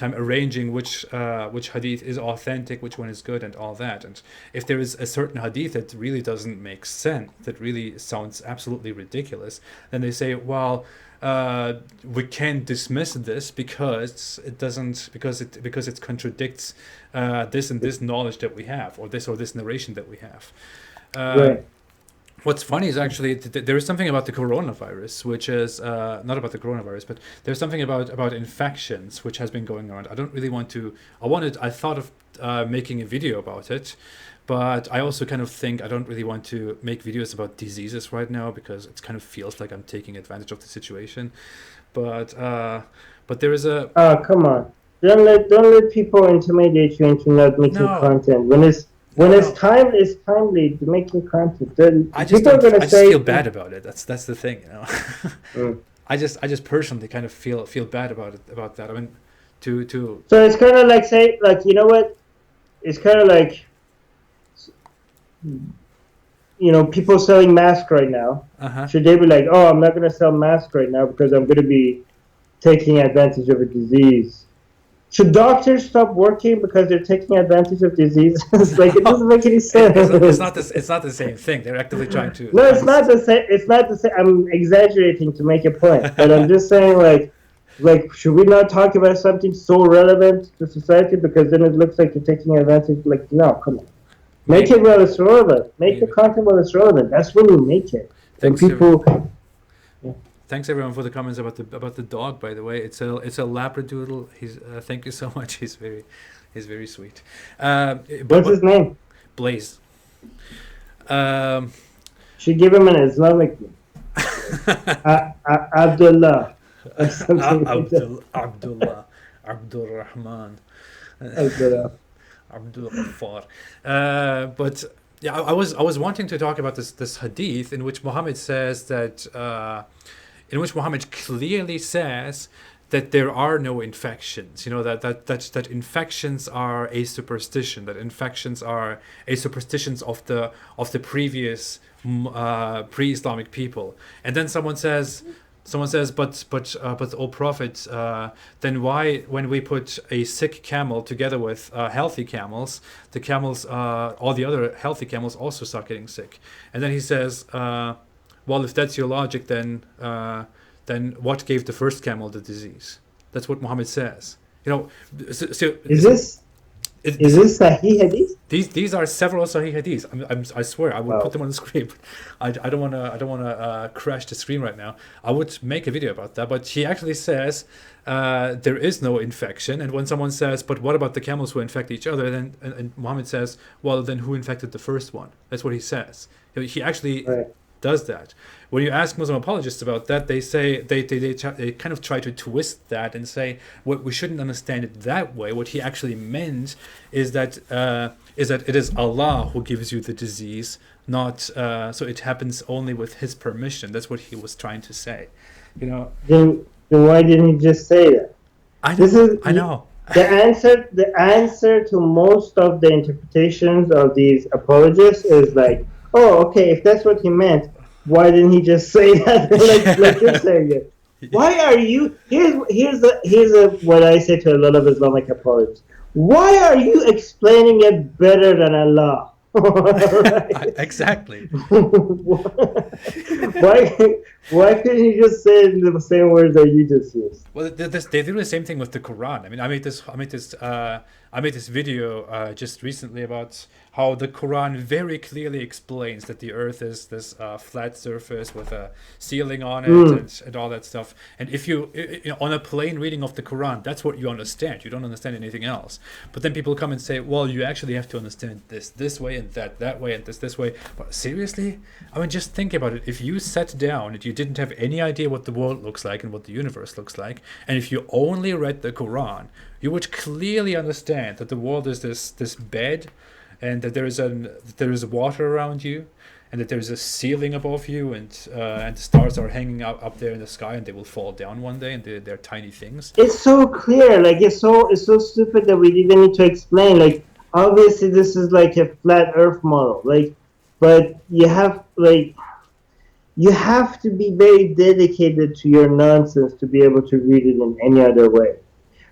arranging which hadith is authentic, which one is good, and all that. And if there is a certain hadith that really doesn't make sense, that really sounds absolutely ridiculous, then they say, well, we can't dismiss this because it contradicts this and this knowledge that we have, or this narration that we have. Right. What's funny is actually there is something about the coronavirus, which is not about the coronavirus, but there's something about infections which has been going around. I don't really want to. I thought of making a video about it, but I also kind of think I don't really want to make videos about diseases right now because it kind of feels like I'm taking advantage of the situation. But there is a. Come on! Don't let people intimidate you into not making content when it's timely to making content. I just feel bad about it. That's the thing, I just personally kind of feel bad about that. I mean, to. So it's kind of like you know what? It's kind of like, people selling masks right now. Should they be like, oh, I'm not going to sell masks right now because I'm going to be taking advantage of a disease? Should doctors stop working because they're taking advantage of diseases? It doesn't make any sense. It's not the same thing. They're actively trying to. No, it's not the same. It's not the same. I'm exaggerating to make a point, but I'm just saying, like, should we not talk about something so relevant to society because then it looks like you're taking advantage? Like, no, come on, make it while it's relevant. Make the content while it's relevant. That's when you make it. Thanks, and people. Thanks everyone for the comments about the dog. By the way, it's a Labradoodle. He's thank you so much. He's very sweet. What's his name? Blaze. Should give him an Islamic name. Abdullah. Abdullah. Abdul Rahman. Abdullah. Abdul Ghaffar. But yeah, I was wanting to talk about this hadith in which Muhammad says that. In which Muhammad clearly says that there are no infections. That infections are a superstition. That infections are a superstitions of the previous pre-Islamic people. And then someone says, someone says, but O Prophet, then why, when we put a sick camel together with healthy camels, the camels, all the other healthy camels also start getting sick? And then he says, well, if that's your logic, then what gave the first camel the disease? That's what Muhammad says. Is this Sahih Hadith? These are several Sahih Hadiths. I swear I would put them on the screen. But I don't want to crash the screen right now. I would make a video about that. But he actually says there is no infection. And when someone says, but what about the camels who infect each other? Then and Muhammad says, well, then who infected the first one? That's what he says. He actually does that. When you ask Muslim apologists about that, they say they kind of try to twist that and say what we shouldn't understand it that way. What he actually meant is that it is Allah who gives you the disease, not so it happens only with His permission. That's what he was trying to say. Then why didn't he just say that? I know. The answer to most of the interpretations of these apologists is like, oh, okay, if that's what he meant, why didn't he just say that like you're saying it? Why are you here's what I say to a lot of Islamic apologists. Why are you explaining it better than Allah? Exactly. Why couldn't you just say it in the same words that you just used? Well, they do the same thing with the Quran. I mean, I made this video just recently about how the Quran very clearly explains that the earth is this flat surface with a ceiling on it and all that stuff. And if you on a plain reading of the Quran, that's what you understand. You don't understand anything else. But then people come and say, well, you actually have to understand this way and that way and this way. But seriously? I mean, just think about it. If you sat down and you didn't have any idea what the world looks like and what the universe looks like, and if you only read the Quran, you would clearly understand that the world is this bed, and that there is water around you, and that there is a ceiling above you, and the stars are hanging up there in the sky, and they will fall down one day, and they're tiny things. It's so clear, like it's so stupid that we even need to explain. Like obviously this is like a flat Earth model, like, but you have to be very dedicated to your nonsense to be able to read it in any other way.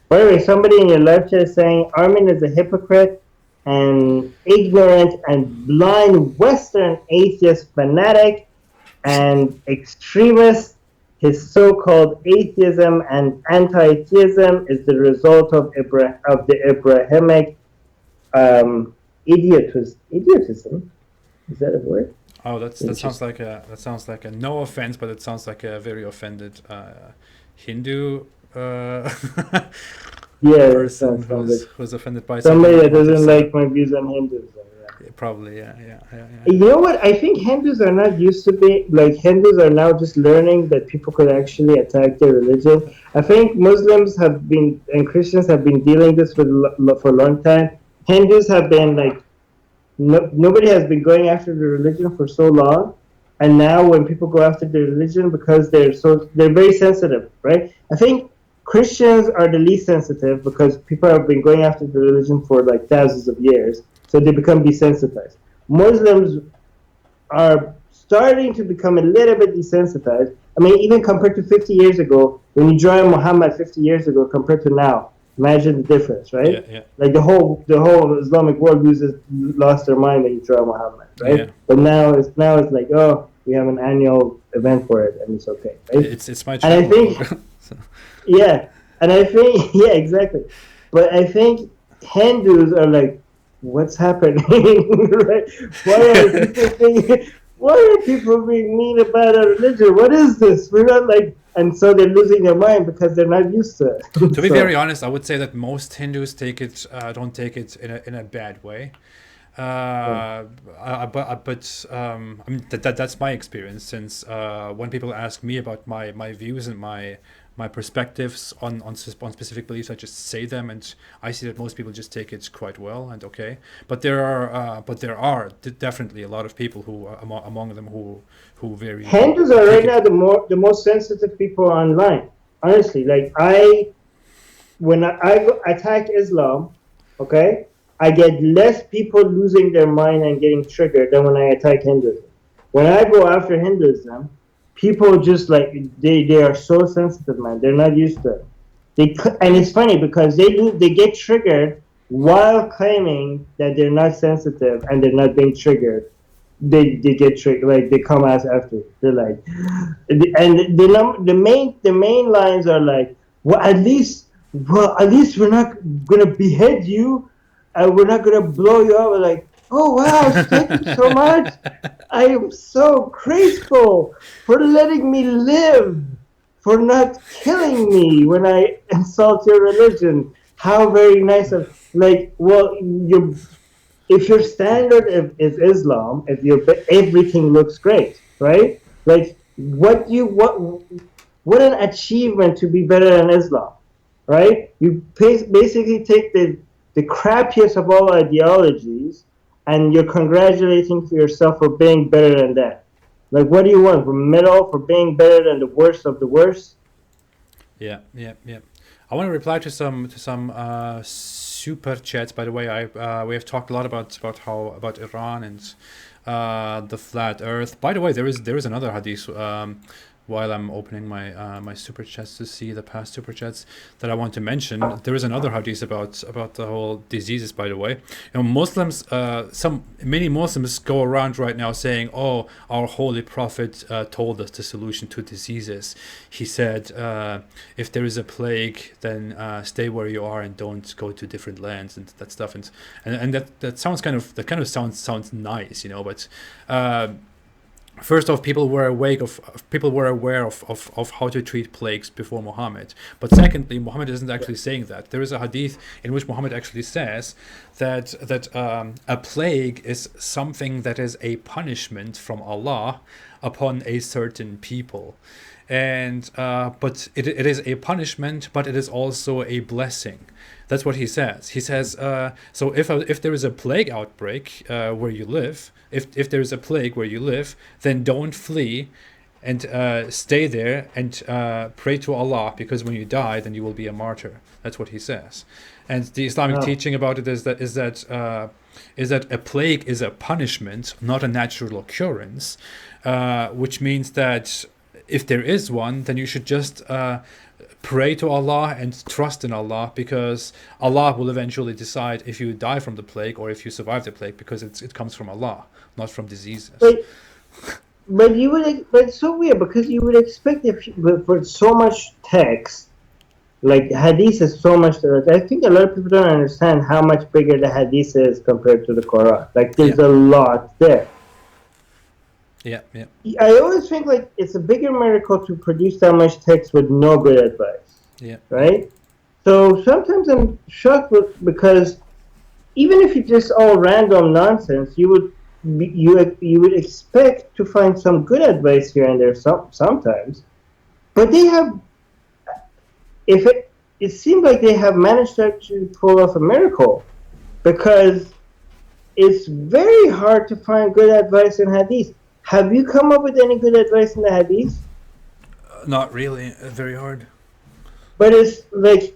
By the way, somebody in your live chat is saying Armin is a hypocrite and ignorant and blind Western atheist fanatic and extremist. His so-called atheism and anti-theism is the result of the Abrahamic idiotism. Is that a word? Oh, that sounds like a no offense, but it sounds like a very offended Hindu person who's offended by somebody that doesn't like my views on Hinduism. Yeah, probably, yeah. You know what? I think Hindus are not used to be like Hindus are now just learning that people could actually attack their religion. I think Muslims have been and Christians have been dealing this for a long time. Hindus have been like nobody has been going after the religion for so long, and now when people go after the religion because they're very sensitive, right? I think Christians are the least sensitive because people have been going after the religion for like thousands of years, so they become desensitized. Muslims are starting to become a little bit desensitized. I mean, even compared to 50 years ago, when you join Muhammad 50 years ago compared to now, imagine the difference, right? Yeah. Like the whole Islamic world lost their mind when you join Muhammad, right? Yeah. But now it's like, oh, we have an annual event for it, and it's okay, right? It's my channel. And I think. Yeah, exactly. But I think Hindus are like, what's happening? Right? Why are people being mean about our religion? What is this? We're not like, and so they're losing their mind because they're not used to it. To be very honest, I would say that most Hindus don't take it in a bad way. I mean that's my experience. Since when people ask me about my views and my perspectives on specific beliefs, I just say them, and I see that most people just take it quite well and okay. But there are definitely a lot of people who among them who very Hindus are right now the most sensitive people online. Honestly, like when I attack Islam, okay, I get less people losing their mind and getting triggered than when I attack Hinduism. When I go after Hinduism, people just like they are so sensitive, man. They're not used to it. And it's funny because they get triggered while claiming that they're not sensitive and they're not being triggered. They get triggered, like they come as after. They're like, and the main lines are like, well, at least we're not gonna behead you, and we're not gonna blow you up. We're like, oh wow, thank you so much. I am so grateful for letting me live, for not killing me when I insult your religion. How very nice of, like, well, if your standard is Islam, everything looks great, right? Like, what an achievement to be better than Islam, right? You basically take the crappiest of all ideologies, and you're congratulating yourself for being better than that. Like, what do you want? For medal for being better than the worst of the worst? Yeah. I want to reply to some super chats. By the way, we have talked a lot about Iran and the flat Earth. By the way, there is another hadith. While I'm opening my super chats to see the past super chats that I want to mention, there is another hadith about the whole diseases. By the way, Muslims, many Muslims go around right now saying, "Oh, our holy prophet told us the solution to diseases. He said, if there is a plague, then stay where you are and don't go to different lands and that stuff." And that sounds sounds nice, but. First off, people were aware of how to treat plagues before Muhammad. But secondly, Muhammad isn't actually saying that. There is a hadith in which Muhammad actually says that a plague is something that is a punishment from Allah upon a certain people. And but it is a punishment, but it is also a blessing. That's what he says. He says, so if there is a plague outbreak where you live, if there is a plague where you live, then don't flee and stay there and pray to Allah, because when you die, then you will be a martyr. That's what he says. And the Islamic teaching about it is that a plague is a punishment, not a natural occurrence, which means that if there is one, then you should just pray to Allah and trust in Allah, because Allah will eventually decide if you die from the plague or if you survive the plague, because it comes from Allah, not from diseases. But it's so weird, because you would expect for so much text, like Hadith is so much. I think a lot of people don't understand how much bigger the Hadith is compared to the Quran. Like, there's a lot there. Yeah. I always think like it's a bigger miracle to produce that much text with no good advice. Yeah. Right? So sometimes I'm shocked because even if it's just all random nonsense, you would expect to find some good advice here and there sometimes. But they have, it seems like they have managed to actually pull off a miracle, because it's very hard to find good advice in Hadith. Have you come up with any good advice in the Hadith? Not really. Very hard. But it's like,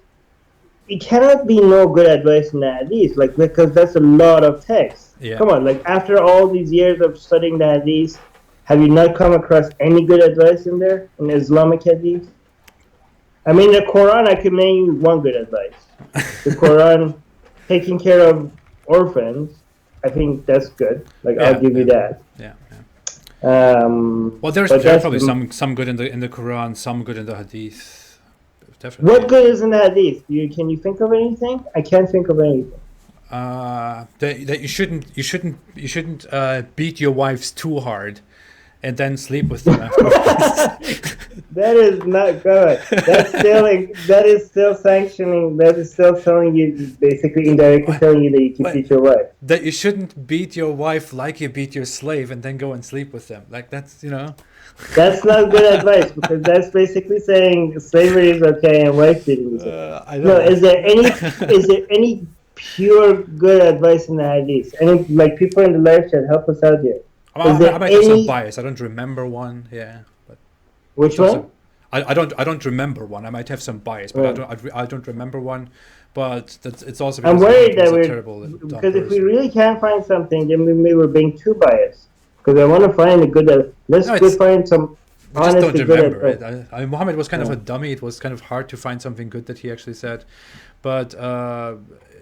it cannot be no good advice in the Hadith, like, because that's a lot of text. Yeah. Come on, like, after all these years of studying the Hadith, have you not come across any good advice in there, in Islamic Hadith? I mean, the Quran, I could name you one good advice. The Quran, taking care of orphans, I think that's good. Like, I'll give you that. Yeah. Well, there's probably some good in the Quran, some good in the Hadith. Definitely. What good is in the Hadith? Can you think of anything? I can't think of anything. That you shouldn't beat your wives too hard, and then sleep with them afterwards. That is not good. That is still sanctioning. That is still telling you, basically indirectly telling you that you can beat your wife. That you shouldn't beat your wife like you beat your slave, and then go and sleep with them. Like, that's That's not good advice, because that's basically saying slavery is okay and wife beating is okay. I don't know. Is there any pure good advice in the Hadith? Any, like, people in the live chat, help us out here. I might have some bias. I don't remember one. Yeah. But which one? I don't remember one. I might have some bias, but I don't remember one. But it's also because I'm worried that because if we really can't find something, then maybe we're being too biased. Because I want to find a good. Let's find some. we just don't honestly good at remember it. Muhammad was kind of Yeah. a dummy. It was kind of hard to find something good that he actually said, but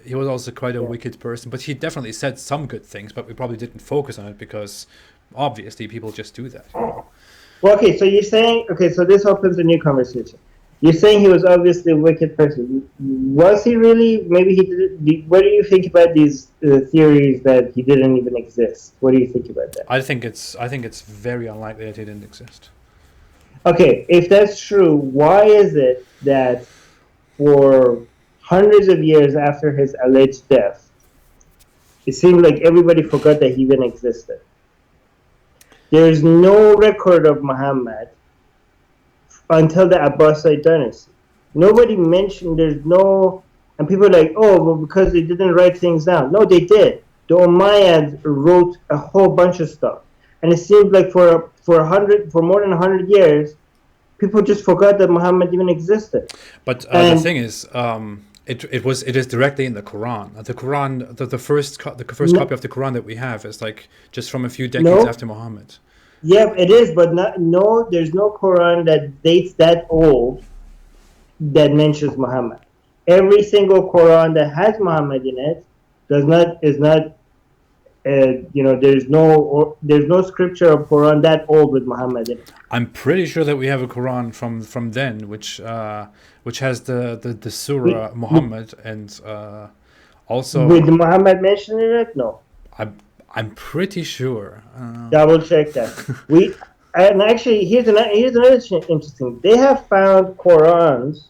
he was also quite a Yeah. wicked person. But he definitely said some good things, but we probably didn't focus on it because obviously people just do that. Well, okay, so you're saying, okay, so this opens a new conversation. You're saying he was obviously a wicked person. Was he really? Maybe he did. What do you think about these theories that he didn't even exist? What do you think about that? I think it's very unlikely that he didn't exist. Okay, if that's true, why is it that for hundreds of years after his alleged death, it seemed like everybody forgot that he even existed? There is no record of Muhammad until the Abbasid dynasty. Nobody mentioned, there's no, and people are like, oh, well, because they didn't write things down. No, they did. The Umayyads wrote a whole bunch of stuff. And it seems like for more than 100 years, people just forgot that Muhammad even existed. But the thing is, it is directly in the Quran. The Quran, the first copy of the Quran that we have is like just from a few decades after Muhammad. Yeah, it is, but there's no Quran that dates that old that mentions Muhammad. Every single Quran that has Muhammad in it there's no scripture of Quran that old with Muhammad in it. I'm pretty sure that we have a Quran from then, which has the Surah Muhammad and also with Muhammad mentioned in it. No, I'm pretty sure. Double check that. And actually here's another interesting. They have found Qurans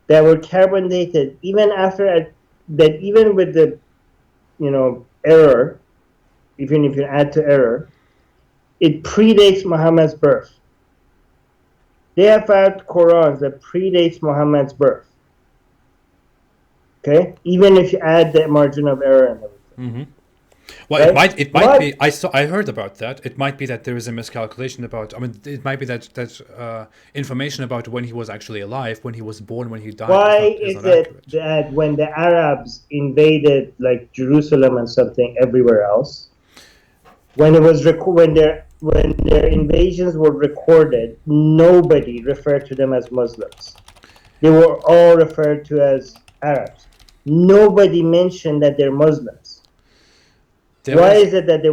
that were carbon dated even after that, even with the error, even if you add to error, it predates Muhammad's birth. They have found Qurans that predates Muhammad's birth. Okay, even if you add the margin of error and everything. Mm-hmm. Well, right? it might be. I heard about that. It might be that there is a miscalculation about. I mean, it might be that information about when he was actually alive, when he was born, when he died. Why is it that when the Arabs invaded like Jerusalem and something everywhere else, when their invasions were recorded, nobody referred to them as Muslims. They were all referred to as Arabs. Nobody mentioned that they're Muslims. Why is it that they?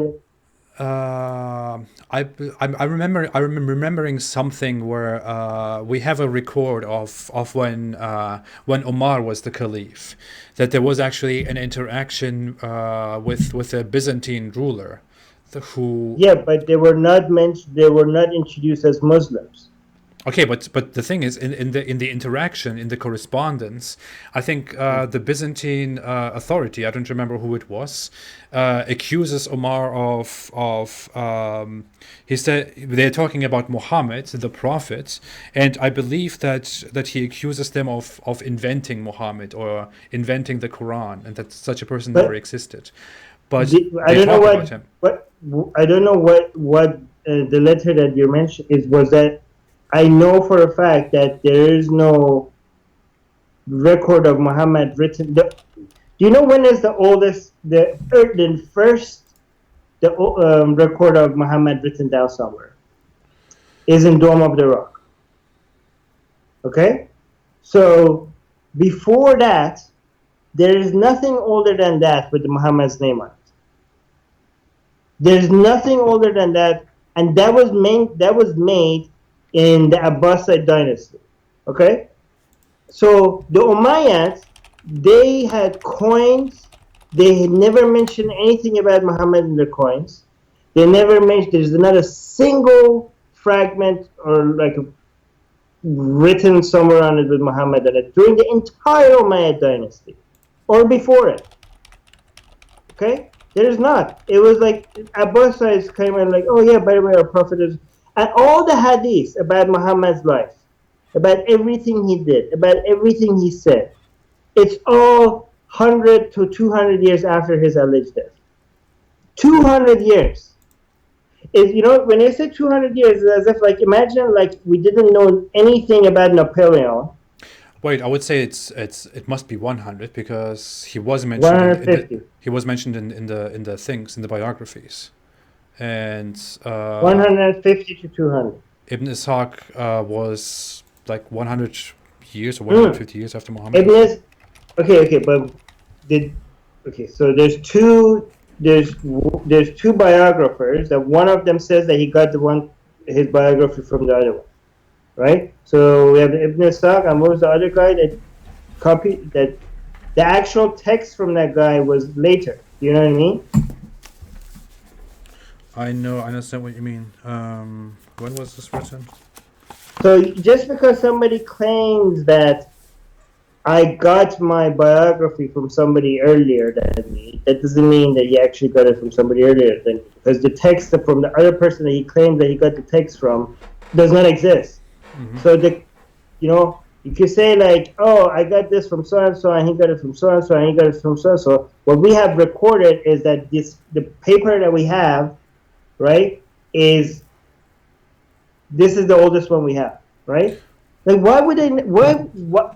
I'm remembering something where we have a record of when Omar was the caliph, that there was actually an interaction with a Byzantine ruler, who. Yeah, but they were not mentioned. They were not introduced as Muslims. Okay, but the thing is, in the interaction, in the correspondence, I think the Byzantine authority, I don't remember who it was, accuses Omar of he said they're talking about Muhammad, the prophet, and I believe that he accuses them of inventing Muhammad or inventing the Quran, and that such a person never existed. But I don't know what the letter that you mentioned was that. I know for a fact that there is no record of Muhammad written. Do you know when is the oldest, first record of Muhammad written down somewhere? Is in Dome of the Rock. Okay? So, before that, there is nothing older than that with Muhammad's name on it. There's nothing older than that, and that was made in the Abbasid dynasty. Okay? So the Umayyads, they had coins. They had never mentioned anything about Muhammad in their coins. They never mentioned, there's not a single fragment or like written somewhere on it with Muhammad in it during the entire Umayyad dynasty or before it. Okay? There's not. It was like Abbasids came in like, oh yeah, by the way, our prophet is. And all the hadiths about Muhammad's life, about everything he did, about everything he said, it's all 100 to 200 years after his alleged death. 200 years. When I say 200 years, it's as if imagine we didn't know anything about Napoleon. Wait, I would say it must be 100 because he was mentioned. 150. He was mentioned in the biographies. And 150 to 200. Ibn Ishaq was like 100 years or Mm. 150 years after Muhammad. Okay, but so there's two biographers that one of them says that he got his biography from the other one, right? So we have Ibn Ishaq, and what was the other guy that copied that? The actual text from that guy was later. You know what I mean? I understand what you mean. When was this written? So just because somebody claims that I got my biography from somebody earlier than me, that doesn't mean that he actually got it from somebody earlier than me. Because the text from the other person that he claimed that he got the text from does not exist. Mm-hmm. So you could say like, oh, I got this from so and so, and he got it from so and so, and he got it from so and so. What we have recorded is that the paper that we have, right, this is the oldest one we have, right? Like, why would they? What?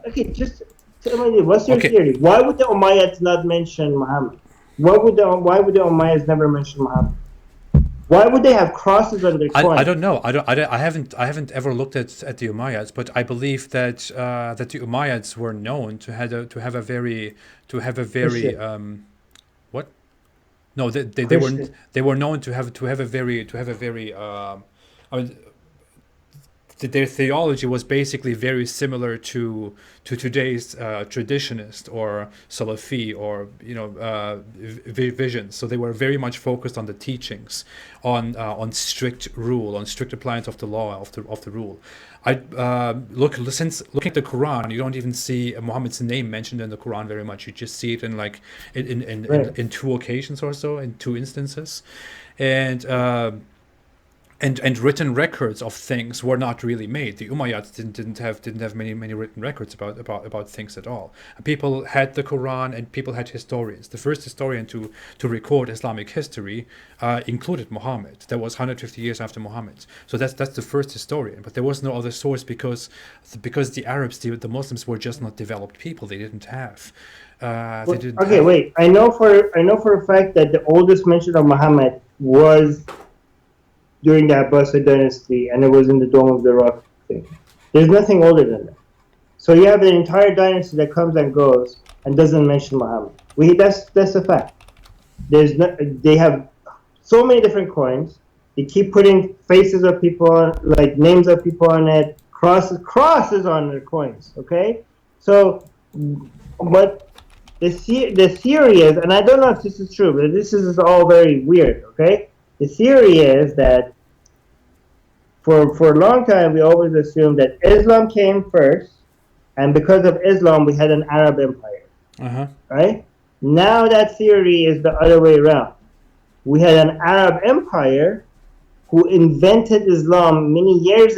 Okay, just tell me, what's your theory? Why would the Umayyads not mention Muhammad? Why would the Umayyads never mention Muhammad? Why would they have crosses on their coins? I don't know. I haven't ever looked at the Umayyads, but I believe that the Umayyads were known to have a very what? No, they were known to have a very I mean, their theology was basically very similar to today's traditionist or Salafi or visions. So they were very much focused on the teachings, on strict rule, on strict appliance of the law of the rule. Since looking at the Quran, you don't even see Muhammad's name mentioned in the Quran very much. You just see it in like in two occasions or so, in two instances, and written records of things were not really made. The Umayyads didn't have many written records about things at all. People had the Quran and people had historians. The first historian to record Islamic history included Muhammad. That was 150 years after Muhammad. So that's the first historian. But there was no other source because the Arabs, the Muslims, were just not developed people. They didn't have. Wait. I know for a fact that the oldest mention of Muhammad was during the Abbasid dynasty, and it was in the Dome of the Rock thing. There's nothing older than that. So you have an entire dynasty that comes and goes and doesn't mention Muhammad. That's a fact. They have so many different coins. They keep putting faces of people on, like names of people on it, crosses on their coins. Okay, so but the theory is, and I don't know if this is true, but this is all very weird. Okay. The theory is that for a long time we always assumed that Islam came first, and because of Islam we had an Arab empire. Right? Now that theory is the other way around. We had an Arab empire who invented Islam many years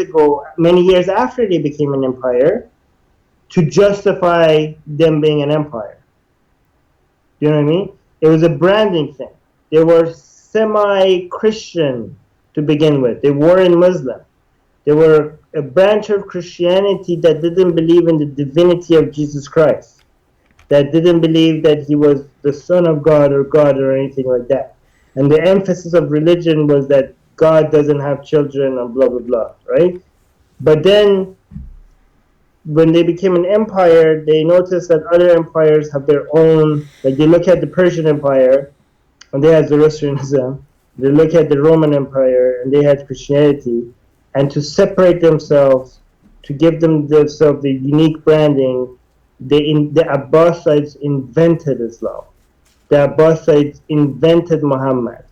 after they became an empire, to justify them being an empire. You know what I mean? It was a branding thing. They were semi-Christian to begin with. They weren't Muslim. They were a branch of Christianity that didn't believe in the divinity of Jesus Christ, that didn't believe that he was the Son of God or anything like that. And the emphasis of religion was that God doesn't have children and blah, blah, blah, right? But then when they became an empire, they noticed that other empires have their own, like they look at the Persian Empire, and they had Zoroastrianism. They look at the Roman Empire, and they had Christianity. And to separate themselves, to give themselves the unique branding, the Abbasids invented Islam. The Abbasids invented Muhammad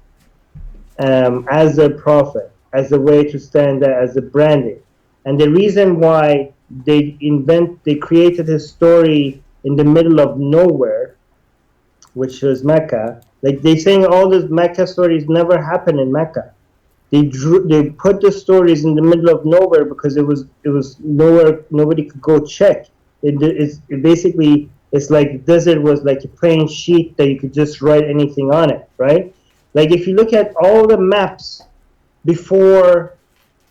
as their prophet, as a way to stand there, as a branding. And the reason why they created his story in the middle of nowhere, which was Mecca. Like they saying all these Mecca stories never happened in Mecca. They put the stories in the middle of nowhere because it was nowhere, nobody could go check. It's like the desert was like a plain sheet that you could just write anything on it, right? Like if you look at all the maps before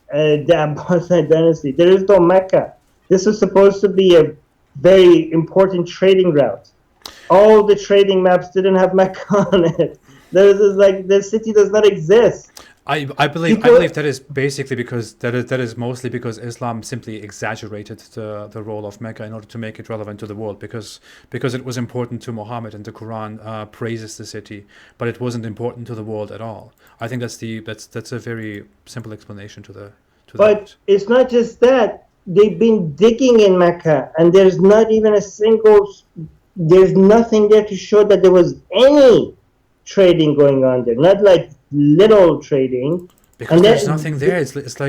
the Abbasid dynasty, there is no Mecca. This was supposed to be a very important trading route. All the trading maps didn't have Mecca on it. There's like the city does not exist. People, believe that is basically because that is mostly because Islam simply exaggerated the role of Mecca in order to make it relevant to the world, because it was important to Muhammad, and the Quran praises the city, but it wasn't important to the world at all. I think that's a very simple explanation to but that. it's not just that. They've been digging in Mecca, and there's not even a single. There's nothing there to show that there was any trading going on there. Not like little trading. Because And there's then nothing there. It's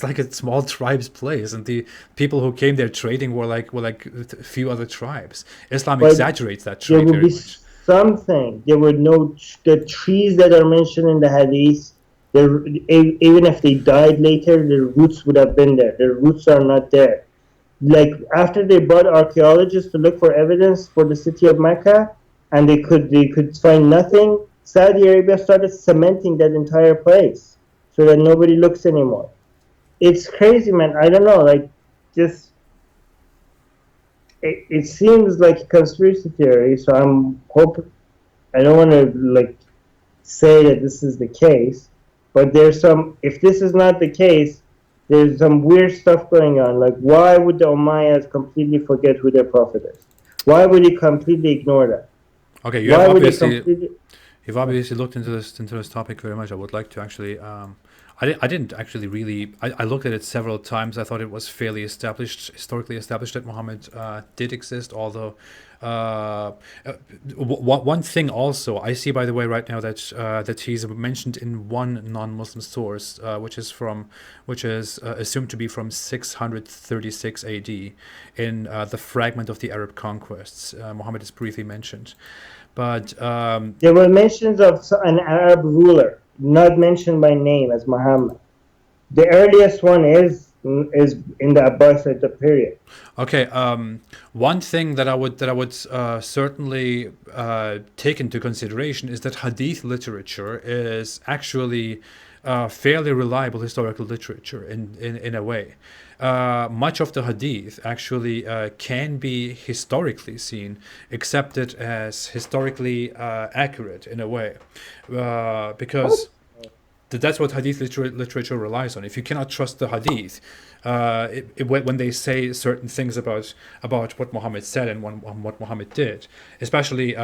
like a small tribe's place, and the people who came there trading were like a few other tribes. Islam but exaggerates that there trade would very be much. something. There were no the trees that are mentioned in the Hadith. Even if they died later, their roots would have been there. Their roots are not there. Like after they brought archaeologists to look for evidence for the city of Mecca, and they could find nothing. Saudi Arabia started cementing that entire place so that nobody looks anymore. It's crazy, man. I don't know. Like, just it seems like a conspiracy theory. So I'm hoping. I don't want to like say that this is the case, but there's some. If this is not the case, there's some weird stuff going on. Like, why would the Umayyads completely forget who their prophet is? Why would they completely ignore that? Okay, Why would they completely? you've obviously looked into this topic very much. I would like to actually. I didn't actually really. I looked at it several times. I thought it was fairly established, historically established, that Muhammad did exist. Although, one thing also I see, by the way, right now, that he's mentioned in one non-Muslim source, which is assumed to be from 636 A.D. in the fragment of the Arab conquests. Muhammad is briefly mentioned, but There were mentions of an Arab ruler, not mentioned by name as Muhammad. The earliest one is in the Abbasid period. okay. One thing that I would certainly take into consideration is that Hadith literature is actually fairly reliable historical literature in a way. Much of the Hadith actually can be historically seen, accepted as historically accurate in a way, because that's what Hadith literature relies on. If you cannot trust the Hadith, when they say certain things about what Muhammad said and what Muhammad did, especially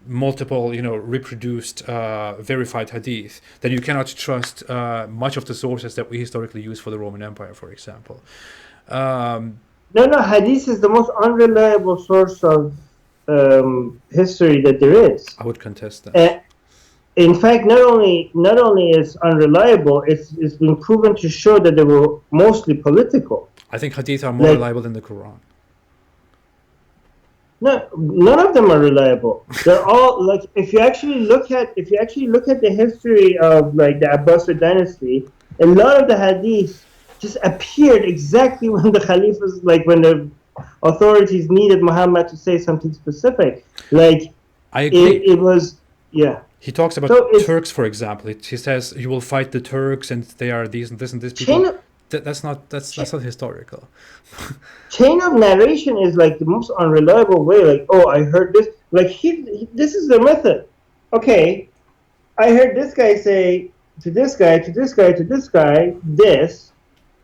multiple, reproduced, verified Hadith, then you cannot trust much of the sources that we historically use for the Roman Empire, for example. No, Hadith is the most unreliable source of history that there is. I would contest that. In fact, not only is unreliable, it's been proven to show that they were mostly political. I think Hadith are more reliable than the Quran. No, none of them are reliable. They're all like, if you actually look at the history of like the Abbasid dynasty, a lot of the hadith just appeared exactly when the Khalifas, like when the authorities needed Muhammad to say something specific. Like, I agree. It was, yeah. He talks about Turks, for example. He says you will fight the Turks, and they are these and this and this people. That's not historical. Chain of narration is like the most unreliable way. Like, oh, I heard this. Like, this is the method. Okay, I heard this guy say to this guy, to this guy, to this guy, this,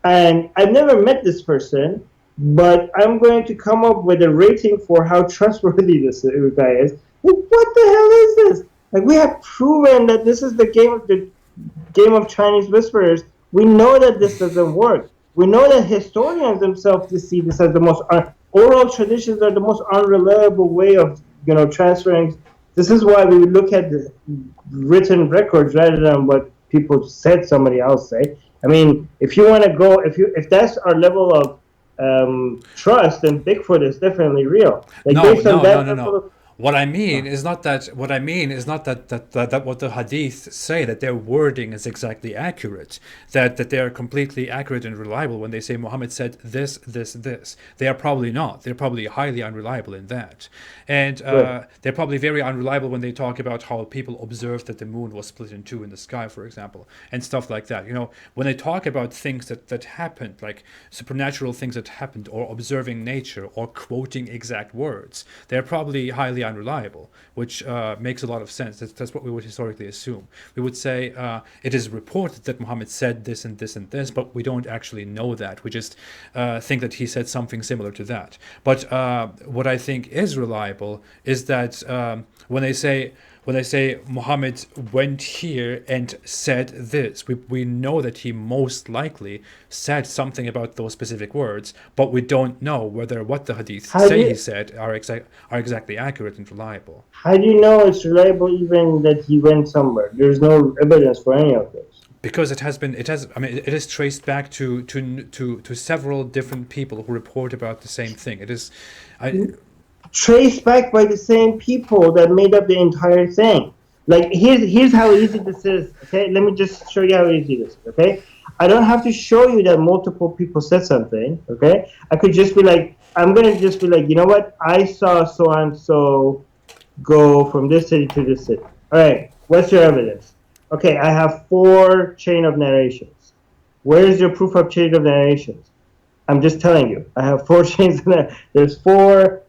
and I've never met this person, but I'm going to come up with a rating for how trustworthy this guy is. Like, what the hell is this? Like, we have proven that this is the game of Chinese whisperers. We know that this doesn't work. We know that historians themselves see this as the most oral traditions are the most unreliable way of transferring. This is why we look at the written records rather than what people said somebody else say. I mean, if you want to go, if that's our level of trust, then Bigfoot is definitely real. Like, no. What I mean is not that what the Hadith say, that their wording is exactly accurate, that they are completely accurate and reliable when they say Muhammad said this. They are probably not. They're probably highly unreliable in that, and they're probably very unreliable when they talk about how people observed that the moon was split in two in the sky, for example, and stuff like that. When they talk about things that happened, like supernatural things that happened, or observing nature, or quoting exact words, they're probably highly completely unreliable, which makes a lot of sense. That's what we would historically assume. We would say it is reported that Muhammad said this and this and this, but we don't actually know that. We just think that he said something similar to that. But what I think is reliable is that when they say Muhammad went here and said this, we know that he most likely said something about those specific words, but we don't know whether what the hadith he said are exactly accurate and reliable. How do you know it's reliable even that he went somewhere? There's no evidence for any of this. Because it is traced back to several different people who report about the same thing. It is traced back by the same people that made up the entire thing. Like, here's how easy this is, okay? Let me just show you how easy this is, okay? I don't have to show you that multiple people said something, okay? I could just be like, I'm going to just be like, you know what? I saw so-and-so go from this city to this city. All right, what's your evidence? Okay, I have 4 chain of narrations. Where is your proof of chain of narrations? I'm just telling you. I have 4 chains of narrations. There's 4...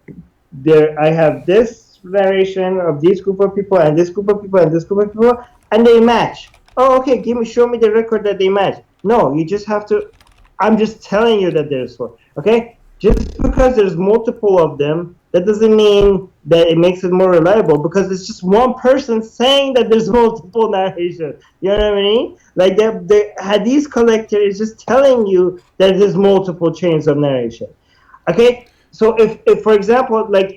I have this narration of this group of people and this group of people and this group of people, and they match. Oh, okay, show me the record that they match. No, you just have to, I'm just telling you that there's 4, okay? Just because there's multiple of them, that doesn't mean that it makes it more reliable, because it's just one person saying that there's multiple narrations. You know what I mean? Like the hadith collector is just telling you that there's multiple chains of narration, okay? So if for example, like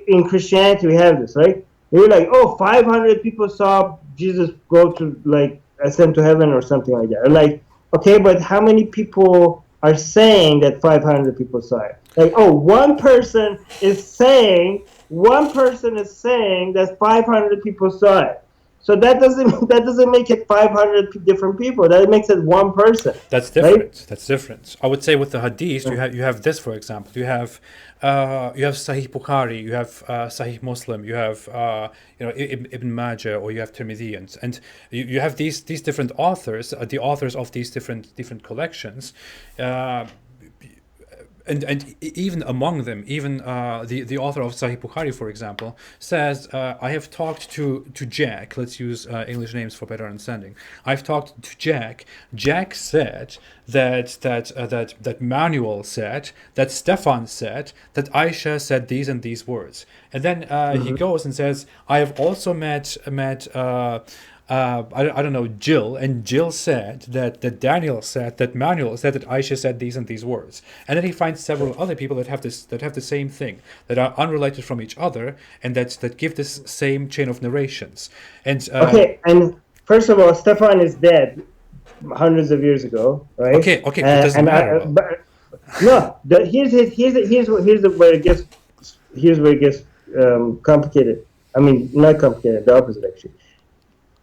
in Christianity, we have this, right? You're like, oh, 500 people saw Jesus go to, like, ascend to heaven or something like that. Or like, okay, but how many people are saying that 500 people saw it? Like, oh, one person is saying that 500 people saw it. So that doesn't make it 500 different people. That makes it one person. That's different. Right? That's different. I would say with the hadith, you have this, for example. You have Sahih Bukhari, you have Sahih Muslim, you have Ibn Majah, or you have Tirmidhi, and you have these different authors, the authors of these different collections. And even among them, even the author of Sahih Bukhari, for example, says, I have talked to Jack. Let's use English names for better understanding. I've talked to Jack. Jack said that Manuel said, that Stefan said, that Aisha said these and these words. And then he goes and says, I have also met I don't know, Jill, and Jill said that Daniel said, that Manuel said, that Aisha said these and these words. And then he finds several other people that have the same thing, that are unrelated from each other, and that give this same chain of narrations. And okay, and first of all, Stefan is dead hundreds of years ago, right? Okay, it doesn't matter. Here's where it gets complicated. I mean, not complicated, the opposite actually.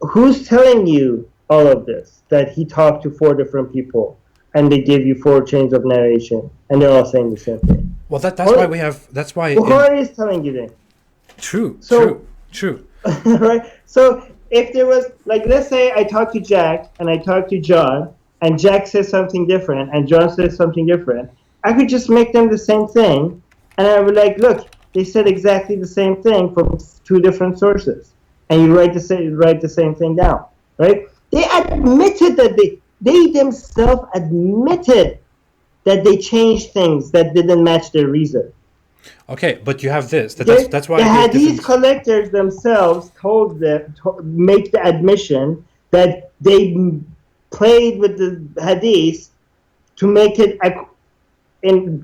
Who's telling you all of this? That he talked to 4 different people, and they give you 4 chains of narration, and they're all saying the same thing. Well, that's why we have. That's why Bukhari is telling you that. True. Right. So if there was, like, let's say I talk to Jack and I talk to John, and Jack says something different and John says something different, I could just make them the same thing, and I would be like, look, they said exactly the same thing from 2 different sources. And you write the same thing down, right? They admitted that they themselves admitted that they changed things that didn't match their reason. Okay, but you have this. That's why the hadith collectors themselves make the admission that they played with the hadith to make it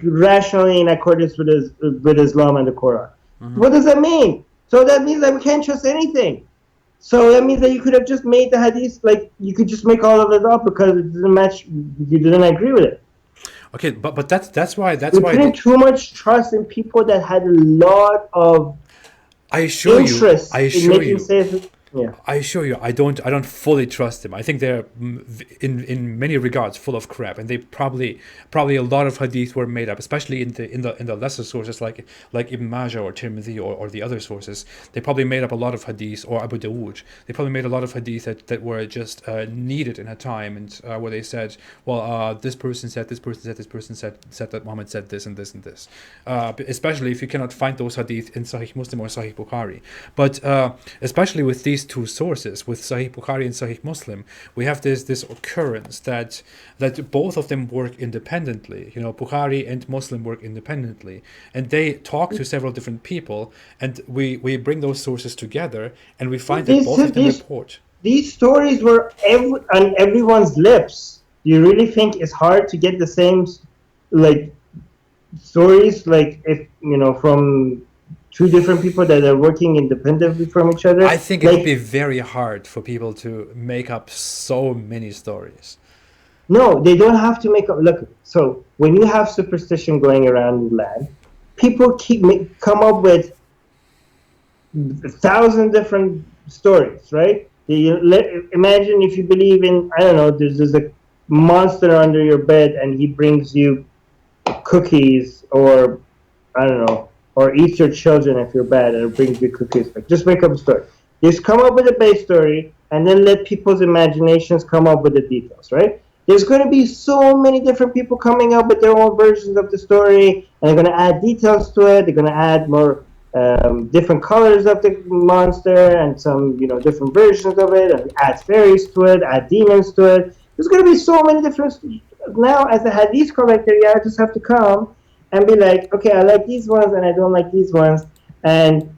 rationally in accordance with Islam and the Quran. Mm-hmm. What does that mean? So that means that we can't trust anything. So that means that you could have just made the hadith, like, you could just make all of it up because it didn't match, you didn't agree with it. Okay, but that's why putting too much trust in people that had a lot of interest in making Yeah. I assure you, I don't fully trust them. I think they're in many regards full of crap, and they probably a lot of hadith were made up, especially in the lesser sources like Ibn Majah or Tirmidhi or the other sources. They probably made up a lot of hadith, or Abu Dawood. They probably made a lot of hadith that were just needed in a time, and where they said, well, this person said, this person said, this person said that Muhammad said this and this and this. Especially if you cannot find those hadith in Sahih Muslim or Sahih Bukhari, but especially with these two sources, with Sahih Bukhari and Sahih Muslim, we have this occurrence that both of them work independently. Bukhari and Muslim work independently, and they talk to several different people, and we bring those sources together, and we find that both of them report. These stories were on everyone's lips. Do you really think it's hard to get the same stories, if from two different people that are working independently from each other? I think it would be very hard for people to make up so many stories. No, they don't have to make up. Look, so when you have superstition going around the land, people come up with 1,000 different stories, right? Imagine if you believe in, I don't know, there's a monster under your bed and he brings you cookies, or I don't know, or eats your children if you're bad and brings you cookies. Just make up a story. Just come up with a base story and then let people's imaginations come up with the details, right? There's going to be so many different people coming up with their own versions of the story, and they're going to add details to it. They're going to add more different colors of the monster and some, different versions of it, and add fairies to it, add demons to it. There's going to be so many different. Now, as a hadith collector, I just have to come and be like, okay, I like these ones and I don't like these ones, and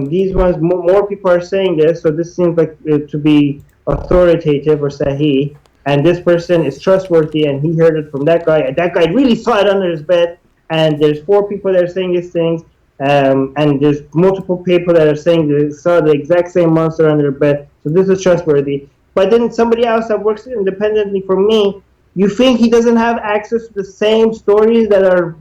these ones, more people are saying this, so this seems like to be authoritative or sahih, and this person is trustworthy and he heard it from that guy, and that guy really saw it under his bed, and there's 4 people that are saying these things, and there's multiple people that are saying they saw the exact same monster under their bed, so this is trustworthy. But then somebody else that works independently from me, you think he doesn't have access to the same stories that are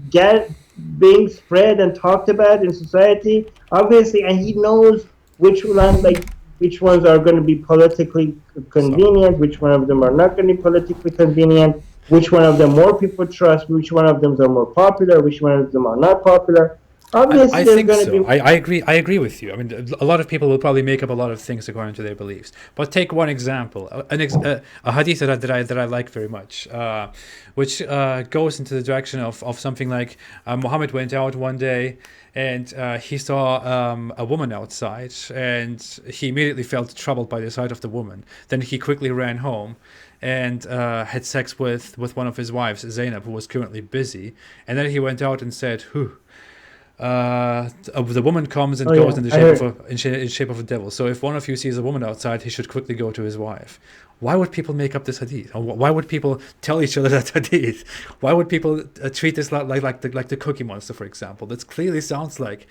being spread and talked about in society? Obviously, and he knows which ones are going to be politically convenient, which one of them are not going to be politically convenient, which one of them more people trust, which one of them are more popular, which one of them are not popular. Obviously, I think so. I agree with you. I mean, a lot of people will probably make up a lot of things according to their beliefs. But take one example, a hadith that I like very much, which goes into the direction of something like Muhammad went out one day and he saw a woman outside, and he immediately felt troubled by the sight of the woman. Then he quickly ran home and had sex with one of his wives, Zainab, who was currently busy. And then he went out and said, the woman comes and goes in the shape of a devil. So if one of you sees a woman outside, he should quickly go to his wife. Why would people make up this hadith? Why would people tell each other that hadith? Why would people treat this like the cookie monster, for example? That clearly sounds like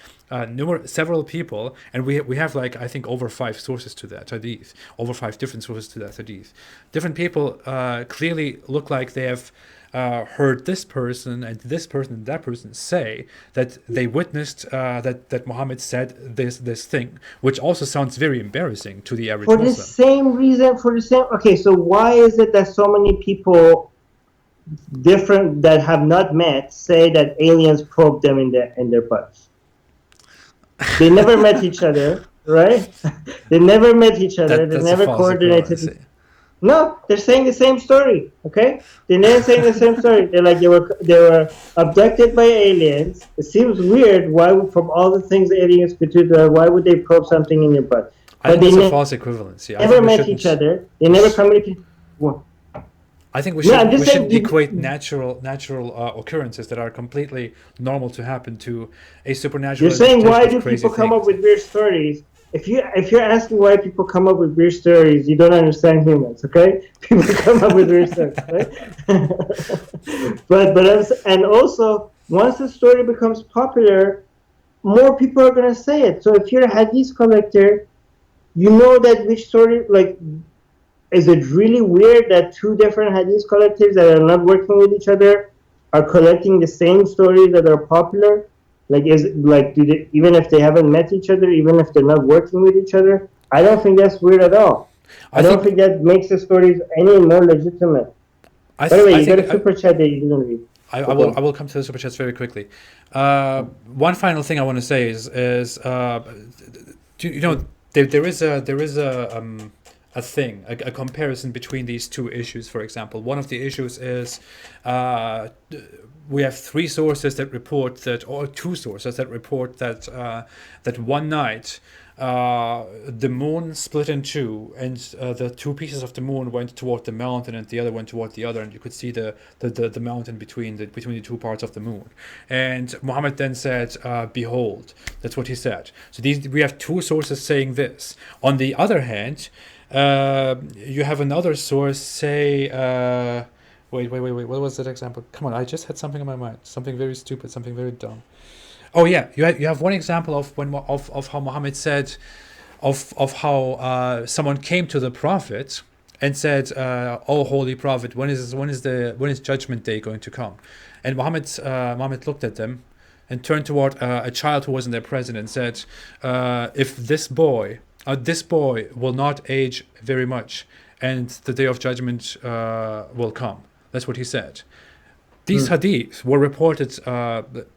several people, and we have I think over 5 sources to that hadith, over 5 different sources to that hadith. Different people clearly look like they have heard this person and this person and that person say that they witnessed that Muhammad said this thing, which also sounds very embarrassing to the average Muslim. For the same reason, okay, so why is it that so many people different that have not met say that aliens probed them in their butts? They never met each other, right? They never met each other. They never coordinated. No, they're saying the same story. Okay, they're not saying the same story. They're like they were abducted by aliens. It seems weird. Why, from all the things aliens could do, why would they probe something in your butt? I think it's a false equivalency. Never met each other. They never communicated. Well, I think we should equate natural occurrences that are completely normal to happen to a supernatural. You're saying why do people come up with weird stories? If you're asking why people come up with weird stories, you don't understand humans, okay? People come up with weird stories, right? and also once the story becomes popular, more people are gonna say it. So if you're a hadith collector, you know that which story, is it really weird that 2 different hadith collectors that are not working with each other are collecting the same stories that are popular? Do they, even if they haven't met each other, even if they're not working with each other, I don't think that's weird at all. I don't think that makes the stories any more legitimate. By the way, you got a super chat that you didn't read. I will come to the super chats very quickly. One final thing I want to say is there is a comparison between these two issues. For example, one of the issues is we have three sources that report that, or two sources that report that that one night the moon split in two, and the two pieces of the moon went toward the mountain, and the other went toward the other, and you could see the mountain between the two parts of the moon. And Muhammad then said, "Behold," that's what he said. So we have two sources saying this. On the other hand, you have another source say. Wait. What was that example? Come on, I just had something in my mind. Something very stupid. Something very dumb. Oh yeah, you have one example of how Muhammad said, of how someone came to the Prophet and said, "Oh, Holy Prophet, when is Judgment Day going to come?" And Muhammad looked at them and turned toward a child who wasn't there present and said, "If this boy will not age very much, and the day of judgment will come." That's what he said. These hadiths were reported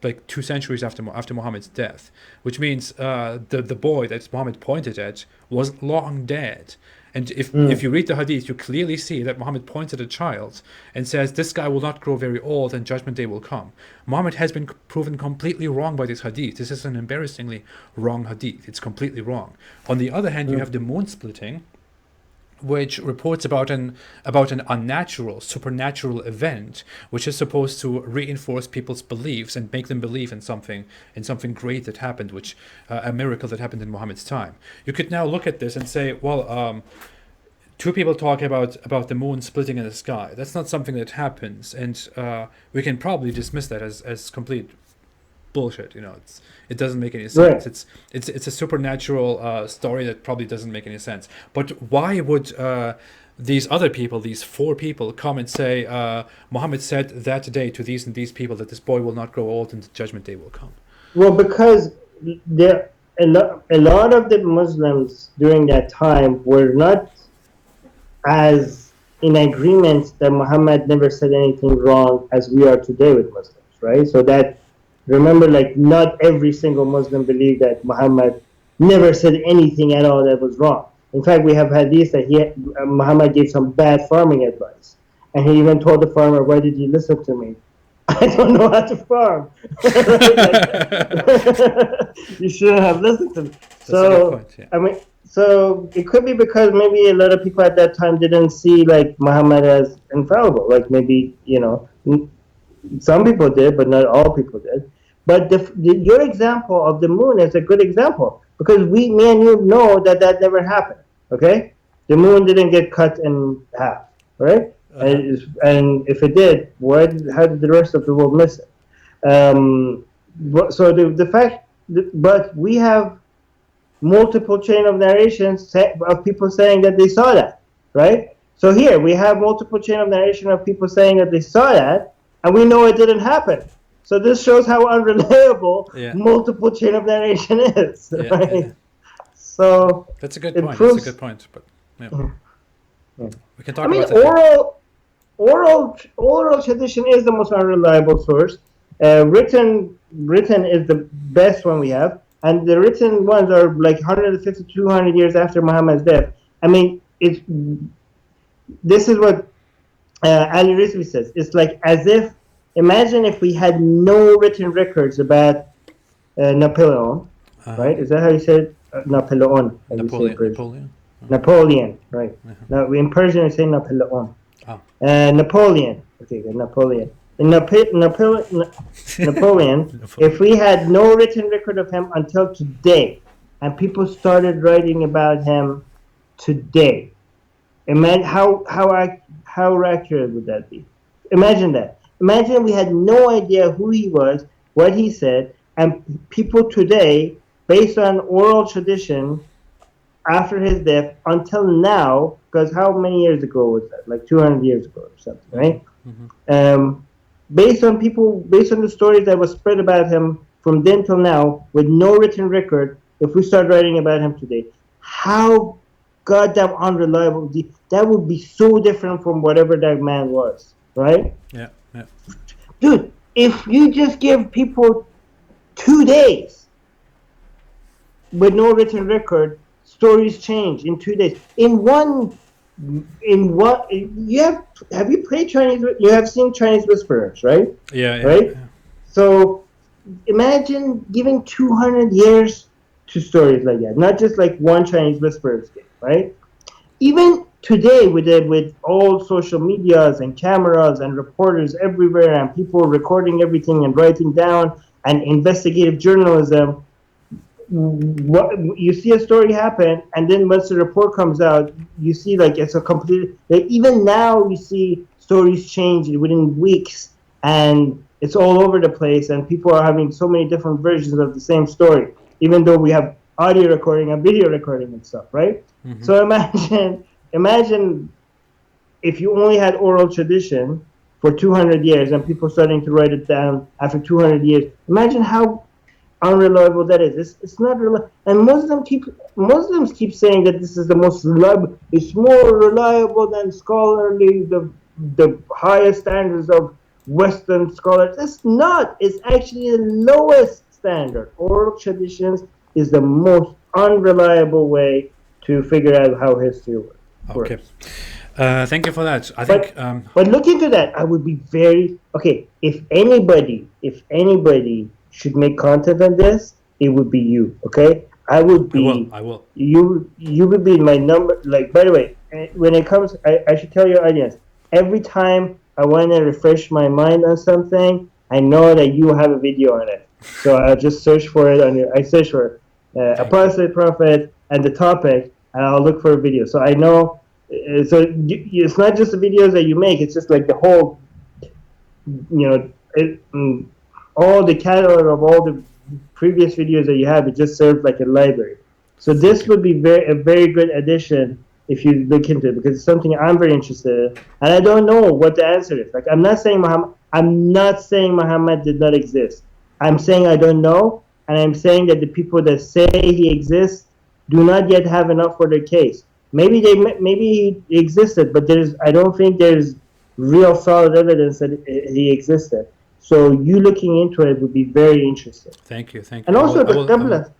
like 2 centuries after Muhammad's death, which means the boy that Muhammad pointed at was long dead. And if you read the hadith, you clearly see that Muhammad points at a child and says, "This guy will not grow very old, and Judgment Day will come." Muhammad has been proven completely wrong by this hadith. This is an embarrassingly wrong hadith. It's completely wrong. On the other hand, you have the moon splitting, which reports about an unnatural, supernatural event, which is supposed to reinforce people's beliefs and make them believe in something great that happened, which a miracle that happened in Muhammad's time. You could now look at this and say, well, two people talk about the moon splitting in the sky. That's not something that happens, and we can probably dismiss that as complete bullshit. It doesn't make any sense. Right. It's a supernatural story that probably doesn't make any sense. But why would these other people, these 4 people, come and say Muhammad said that day to these and these people that this boy will not grow old and the Judgment Day will come? Well, because a lot of the Muslims during that time were not as in agreement that Muhammad never said anything wrong as we are today with Muslims, right? So that, remember, like, not every single Muslim believed that Muhammad never said anything at all that was wrong. In fact, we have hadith that Muhammad gave some bad farming advice. And he even told the farmer, "Why did you listen to me? I don't know how to farm." You shouldn't have listened to me. That's a good point, yeah. I mean, so it could be because maybe a lot of people at that time didn't see like Muhammad as infallible. Like maybe, some people did, but not all people did. But your example of the moon is a good example, because me and you know that never happened. Okay, the moon didn't get cut in half, right? And if it did, how did the rest of the world miss it? So the fact, but we have multiple chain of narrations of people saying that they saw that, right? So here we have multiple chain of narration of people saying that they saw that, and we know it didn't happen. So this shows how unreliable multiple chain of narration is. Yeah, right? Yeah. So that's a good point. That's a good point. But we can talk about that. Oral tradition is the most unreliable source. Written is the best one we have, and the written ones are like 150, 200 years after Muhammad's death. I mean, this is what Ali Rizvi says. It's like as if, imagine if we had no written records about Napoleon, right? Is that how you say it? Napoleon. Napoleon, right. Now, in Persian, we say Napoleon. Napoleon. Okay, Napoleon. Napoleon, if we had no written record of him until today, and people started writing about him today, imagine how accurate would that be? Imagine that. Imagine we had no idea who he was, what he said, and people today, based on oral tradition, after his death until now, because how many years ago was that? Like 200 years ago or something, right? Mm-hmm. Based on the stories that was spread about him from then till now, with no written record, if we start writing about him today, how goddamn unreliable. That would be so different from whatever that man was, right? Yeah, yeah. Dude, if you just give people 2 days with no written record, stories change in 2 days. In what have you played Chinese? You have seen Chinese Whisperers, right? Yeah, yeah, Right. yeah. So imagine giving 200 years to stories like that, not just like one Chinese Whisperers game, right? Even today, with all social medias and cameras and reporters everywhere and people recording everything and writing down and investigative journalism, what you see a story happen, and then once the report comes out, you see like it's a complete. Like even now, you see stories change within weeks, and it's all over the place, and people are having so many different versions of the same story, even though we have audio recording and video recording and stuff, right? Mm-hmm. So imagine if you only had oral tradition for 200 years and people starting to write it down after 200 years. Imagine how unreliable that is. It's not reliable. And Muslims keep saying that this is the most reliable. It's more reliable than scholarly, the highest standards of Western scholars. It's not. It's actually the lowest standard. Oral traditions is the most unreliable way to figure out how history works. Okay. Thank you for that. But look into that. I would be very okay. If anybody should make content on this, it would be you. Okay, I would be. I will. You would be my number. Like, by the way, when it comes, I should tell your audience. Every time I want to refresh my mind on something, I know that you have a video on it. So I'll just search for it I search for apostate, prophet, and the topic, and I'll look for a video. So I know. So it's not just the videos that you make; it's just like the whole, all the catalog of all the previous videos that you have. It just serves like a library. So this would be a very good addition if you look into it, because it's something I'm very interested in, and I don't know what the answer is. Like I'm not saying Muhammad did not exist. I'm saying I don't know, and I'm saying that the people that say he exists do not yet have enough for their case. Maybe he existed, but I don't think there's real solid evidence that he existed. So you looking into it would be very interesting. Thank you. And also the Qibla.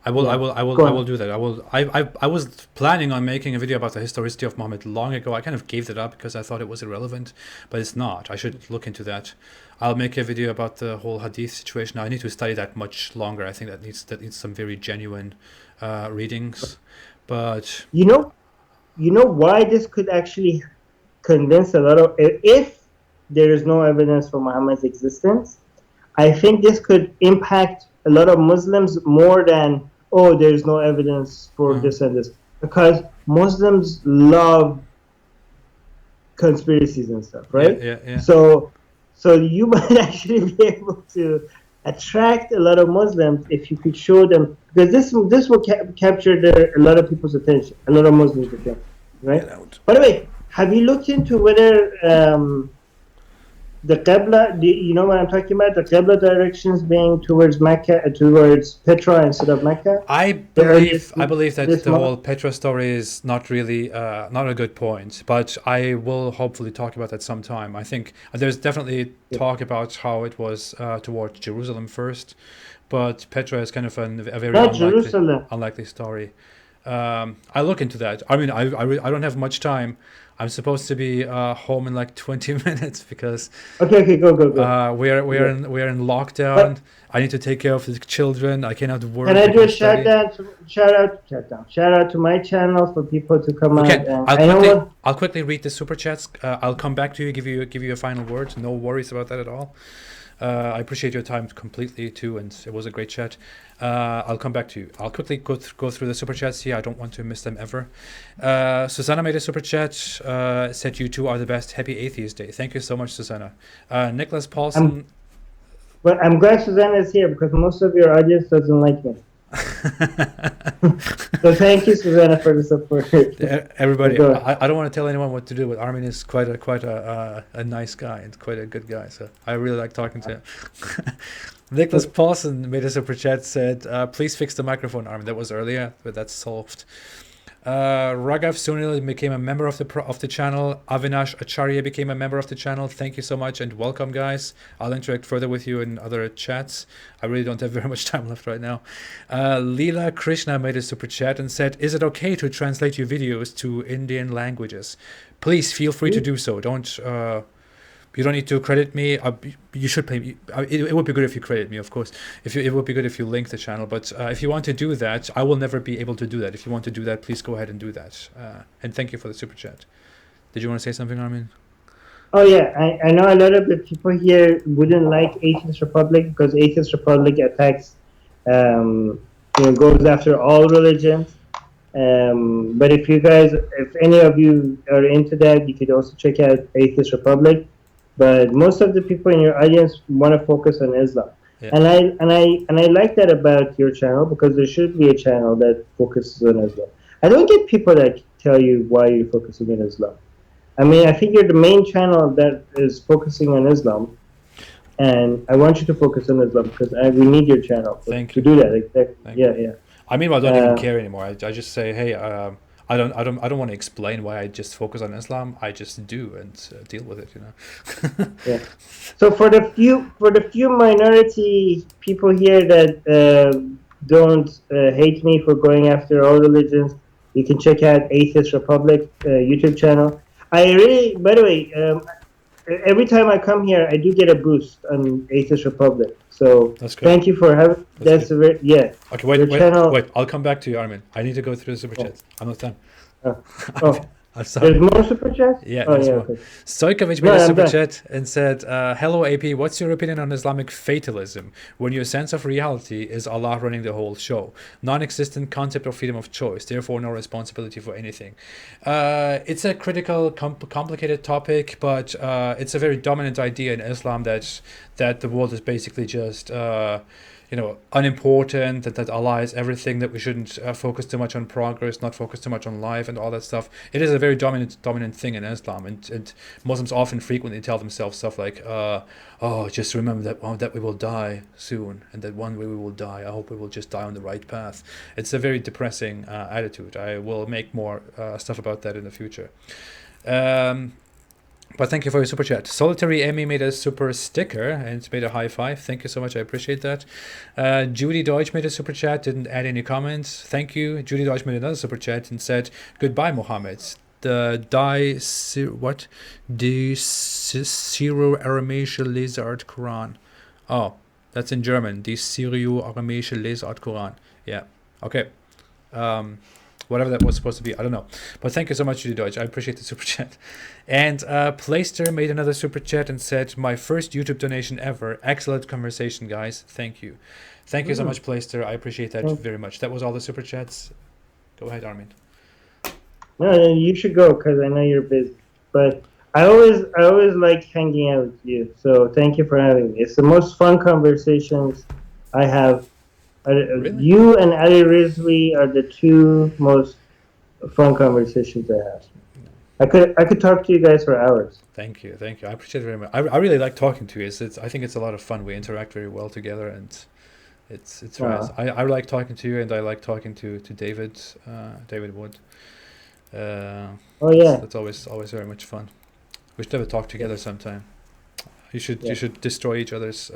I will do that. I was planning on making a video about the historicity of Muhammad long ago. I kind of gave that up because I thought it was irrelevant, but it's not. I should look into that. I'll make a video about the whole Hadith situation. I need to study that much longer. I think that needs some very genuine readings. But you know why this could actually convince a lot of, if there is no evidence for Muhammad's existence, I think this could impact a lot of Muslims more than, there's no evidence for this and this, because Muslims love conspiracies and stuff, right? Yeah. So you might actually be able to attract a lot of Muslims if you could show them, because this will capture a lot of people's attention, a lot of Muslims' attention, right? By the way, have you looked into whether the Qibla, you know what I'm talking about? The Qibla directions being towards Mecca, towards Petra instead of Mecca? I believe that the whole Petra story is not really not a good point, but I will hopefully talk about that sometime. I think there's definitely talk about how it was towards Jerusalem first, but Petra is kind of a very unlikely story. I'll look into that. I mean, I don't have much time. I'm supposed to be home in like 20 minutes because okay, go. We are in lockdown. I need to take care of the children. I cannot work. Can I do a shout out to my channel for people to come out? I'll quickly read the super chats. I'll come back to you, give you a final word. No worries about that at all. I appreciate your time completely too, and it was a great chat. I'll come back to you. I'll quickly go through the super chats here. I don't want to miss them ever. Susanna made a super chat. Said you two are the best. Happy Atheist Day. Thank you so much, Susanna. Nicholas Paulson. I'm glad Susanna is here because most of your audience doesn't like me. So thank you, Susanna, for the support. Everybody, Go on. I don't want to tell anyone what to do, but Armin is quite a nice guy and quite a good guy. So I really like talking to him. Nicholas Paulson made a super chat, said, please fix the microphone, Armin. That was earlier, but that's solved. Raghav Sunil became a member of the channel. Avinash Acharya became a member of the channel. Thank you so much and welcome, guys. I'll interact further with you in other chats. I really don't have very much time left right now. Leela Krishna made a super chat and said, is it okay to translate your videos to Indian languages? Please feel free to do so. You don't need to credit me. You should pay me. It would be good if you credit me, of course. It would be good if you link the channel. But if you want to do that, I will never be able to do that. If you want to do that, please go ahead and do that. And thank you for the super chat. Did you want to say something, Armin? Oh yeah, I know a lot of the people here wouldn't like Atheist Republic because Atheist Republic attacks, goes after all religions. But if any of you are into that, you could also check out Atheist Republic. But most of the people in your audience want to focus on Islam, Yeah. and I like that about your channel because there should be a channel that focuses on Islam. I don't get people that tell you why you're focusing on Islam. I mean, I think you're the main channel that is focusing on Islam, and I want you to focus on Islam because we need your channel to do that. Yeah. I mean, I don't even care anymore. I just say, hey, I don't want to explain why I just focus on Islam. I just do and deal with it, Yeah. So for the few minority people here that don't hate me for going after all religions, you can check out Atheist Republic YouTube channel. By the way, every time I come here, I do get a boost on Atheist Republic. So thank you for having. Yeah. Okay, wait. I'll come back to you, Armin. I need to go through the super chats. I'm not done. I'm sorry. There's more super chats? Yeah, there's more. Okay. Stojkovic made a super chat and said, hello AP, what's your opinion on Islamic fatalism when your sense of reality is Allah running the whole show? Non-existent concept of freedom of choice, therefore no responsibility for anything. It's a critical, complicated topic, but it's a very dominant idea in Islam that the world is basically just unimportant, that Allah is everything, that we shouldn't focus too much on progress, not focus too much on life and all that stuff. It is a very dominant thing in Islam, and Muslims often frequently tell themselves stuff like, just remember that we will die soon, and that one way we will die. I hope we will just die on the right path. It's a very depressing attitude. I will make more stuff about that in the future. But thank you for your super chat. Solitary Emmy made a super sticker and made a high five. Thank you so much. I appreciate that. Judy Deutsch made a super chat, didn't add any comments. Thank you. Judy Deutsch made another super chat and said, goodbye, Muhammad. The Syro-Aramäische Lesart Quran. Oh, that's in German. Die Syro-Aramäische Lesart Quran. Yeah. Okay. Whatever that was supposed to be, I don't know. But thank you so much, Judy Deutsch. I appreciate the super chat. And Playster made another super chat and said, my first YouTube donation ever. Excellent conversation, guys. Thank you. Thank you so much, Playster. I appreciate that very much. That was all the super chats. Go ahead, Armin. No, you should go because I know you're busy. But I always like hanging out with you. So thank you for having me. It's the most fun conversations I have. Really? You and Ali Rizvi are the two most fun conversations I have. I could talk to you guys for hours. Thank you. I appreciate it very much. I really like talking to you. I think it's a lot of fun. We interact very well together, and it's nice. I like talking to you, and I like talking to David Wood. That's always very much fun. We should have a talk together sometime. You should destroy each other's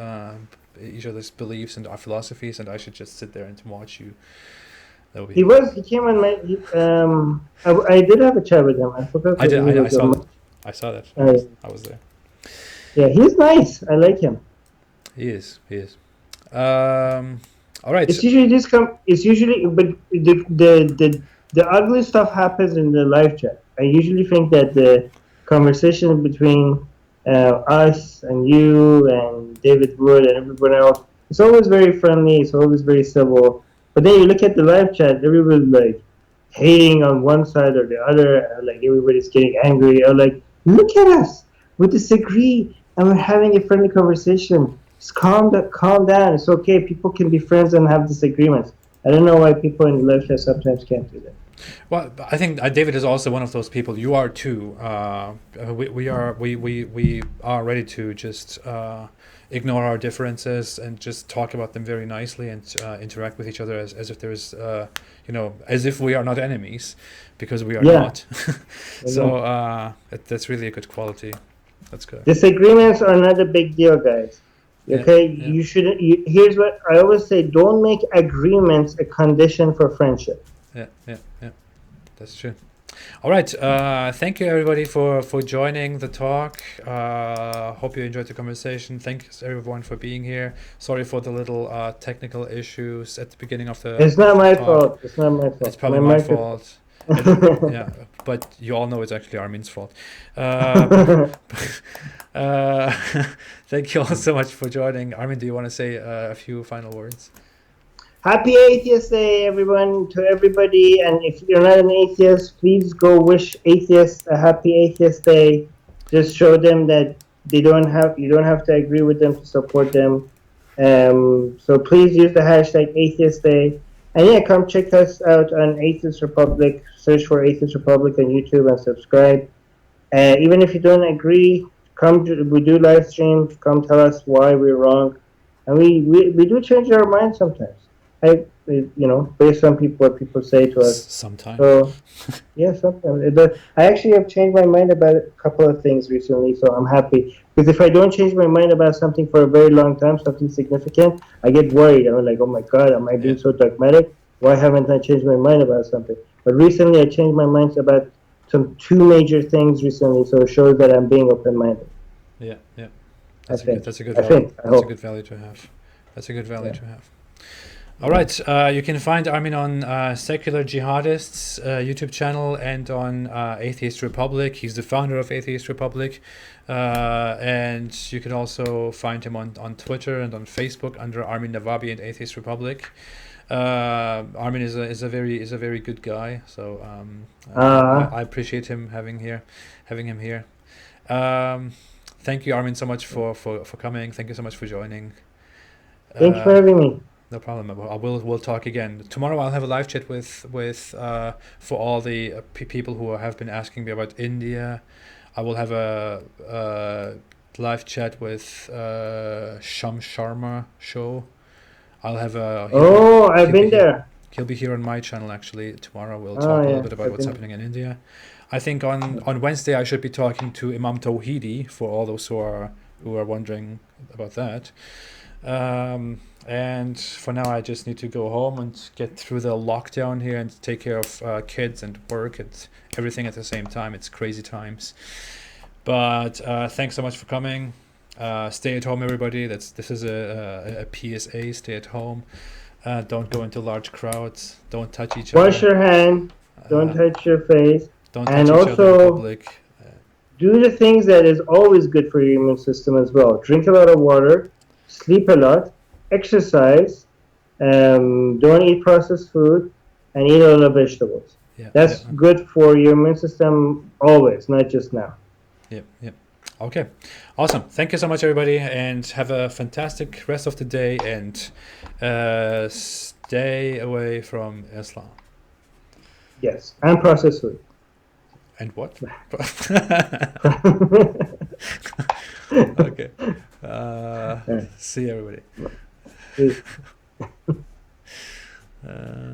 beliefs and our philosophies, and I should just sit there and watch you. He came on my. I did have a chat with him. I forgot. I saw that. I was there. Yeah, he's nice. I like him. He is. All right. It's usually but the ugly stuff happens in the live chat. I usually think that the conversation between us and you and David Wood and everyone else, it's always very friendly, it's always very civil. But then you look at the live chat, everybody's like hating on one side or the other, like everybody's getting angry, or like, look at us, we disagree and we're having a friendly conversation. Just calm down, it's okay, people can be friends and have disagreements. I don't know why people in the live chat sometimes can't do that. Well, I think David is also one of those people. You are too. We are ready to just ignore our differences and just talk about them very nicely and interact with each other as if there's as if we are not enemies, because we are not. So that's really a good quality. That's good. Disagreements are not a big deal, guys. Okay, you shouldn't. Here's what I always say: don't make agreements a condition for friendship. Yeah. That's true. All right. Thank you, everybody, for joining the talk. Hope you enjoyed the conversation. Thanks, everyone, for being here. Sorry for the little technical issues at the beginning of the It's not my talk. fault. It's not my fault. It's probably my fault. Yeah, but you all know it's actually Armin's fault. Thank you all so much for joining. Armin, do you want to say a few final words? Happy Atheist Day, everyone, to everybody. And if you're not an atheist, please go wish atheists a happy Atheist Day. Just show them that you don't have to agree with them to support them. So please use the hashtag Atheist Day. And come check us out on Atheist Republic. Search for Atheist Republic on YouTube and subscribe. Even if you don't agree, we do live streams. Come tell us why we're wrong. And we do change our minds sometimes. Based on what people say to us. Sometimes. So, sometimes. I actually have changed my mind about a couple of things recently, so I'm happy. Because if I don't change my mind about something for a very long time, something significant, I get worried. I'm like, oh my God, am I being so dogmatic? Why haven't I changed my mind about something? But recently I changed my mind about two major things recently, so it shows that I'm being open-minded. Yeah. That's a good value to have. That's a good value to have. All right, you can find Armin on Secular Jihadists YouTube channel and on Atheist Republic. He's the founder of Atheist Republic, and you can also find him on Twitter and on Facebook under Armin Navabi and Atheist Republic. Armin is a very good guy, so I appreciate him having him here. Thank you, Armin, so much for coming. Thank you so much for joining. Thanks for having me. No problem. We'll talk again tomorrow. I'll have a live chat with for all the people who have been asking me about India. I will have a live chat with Sham Sharma show. I'll have a. I've been there. He'll be here on my channel actually tomorrow. We'll talk a little bit about what's happening in India. I think on Wednesday I should be talking to Imam Tawhidi for all those who are wondering about that. And for now, I just need to go home and get through the lockdown here and take care of kids and work and everything at the same time. It's crazy times. But thanks so much for coming. Stay at home, everybody. This is a PSA. Stay at home. Don't go into large crowds. Don't touch each other. Wash your hand. Don't touch your face. Don't touch each other in public. Do the things that is always good for your immune system as well. Drink a lot of water. Sleep a lot. Exercise, don't eat processed food, and eat a lot of vegetables. That's good for your immune system always, not just now. Yep. Okay. Awesome. Thank you so much, everybody, and have a fantastic rest of the day, and stay away from Islam. Yes, and processed food. And what? Okay. See you, everybody. Peace.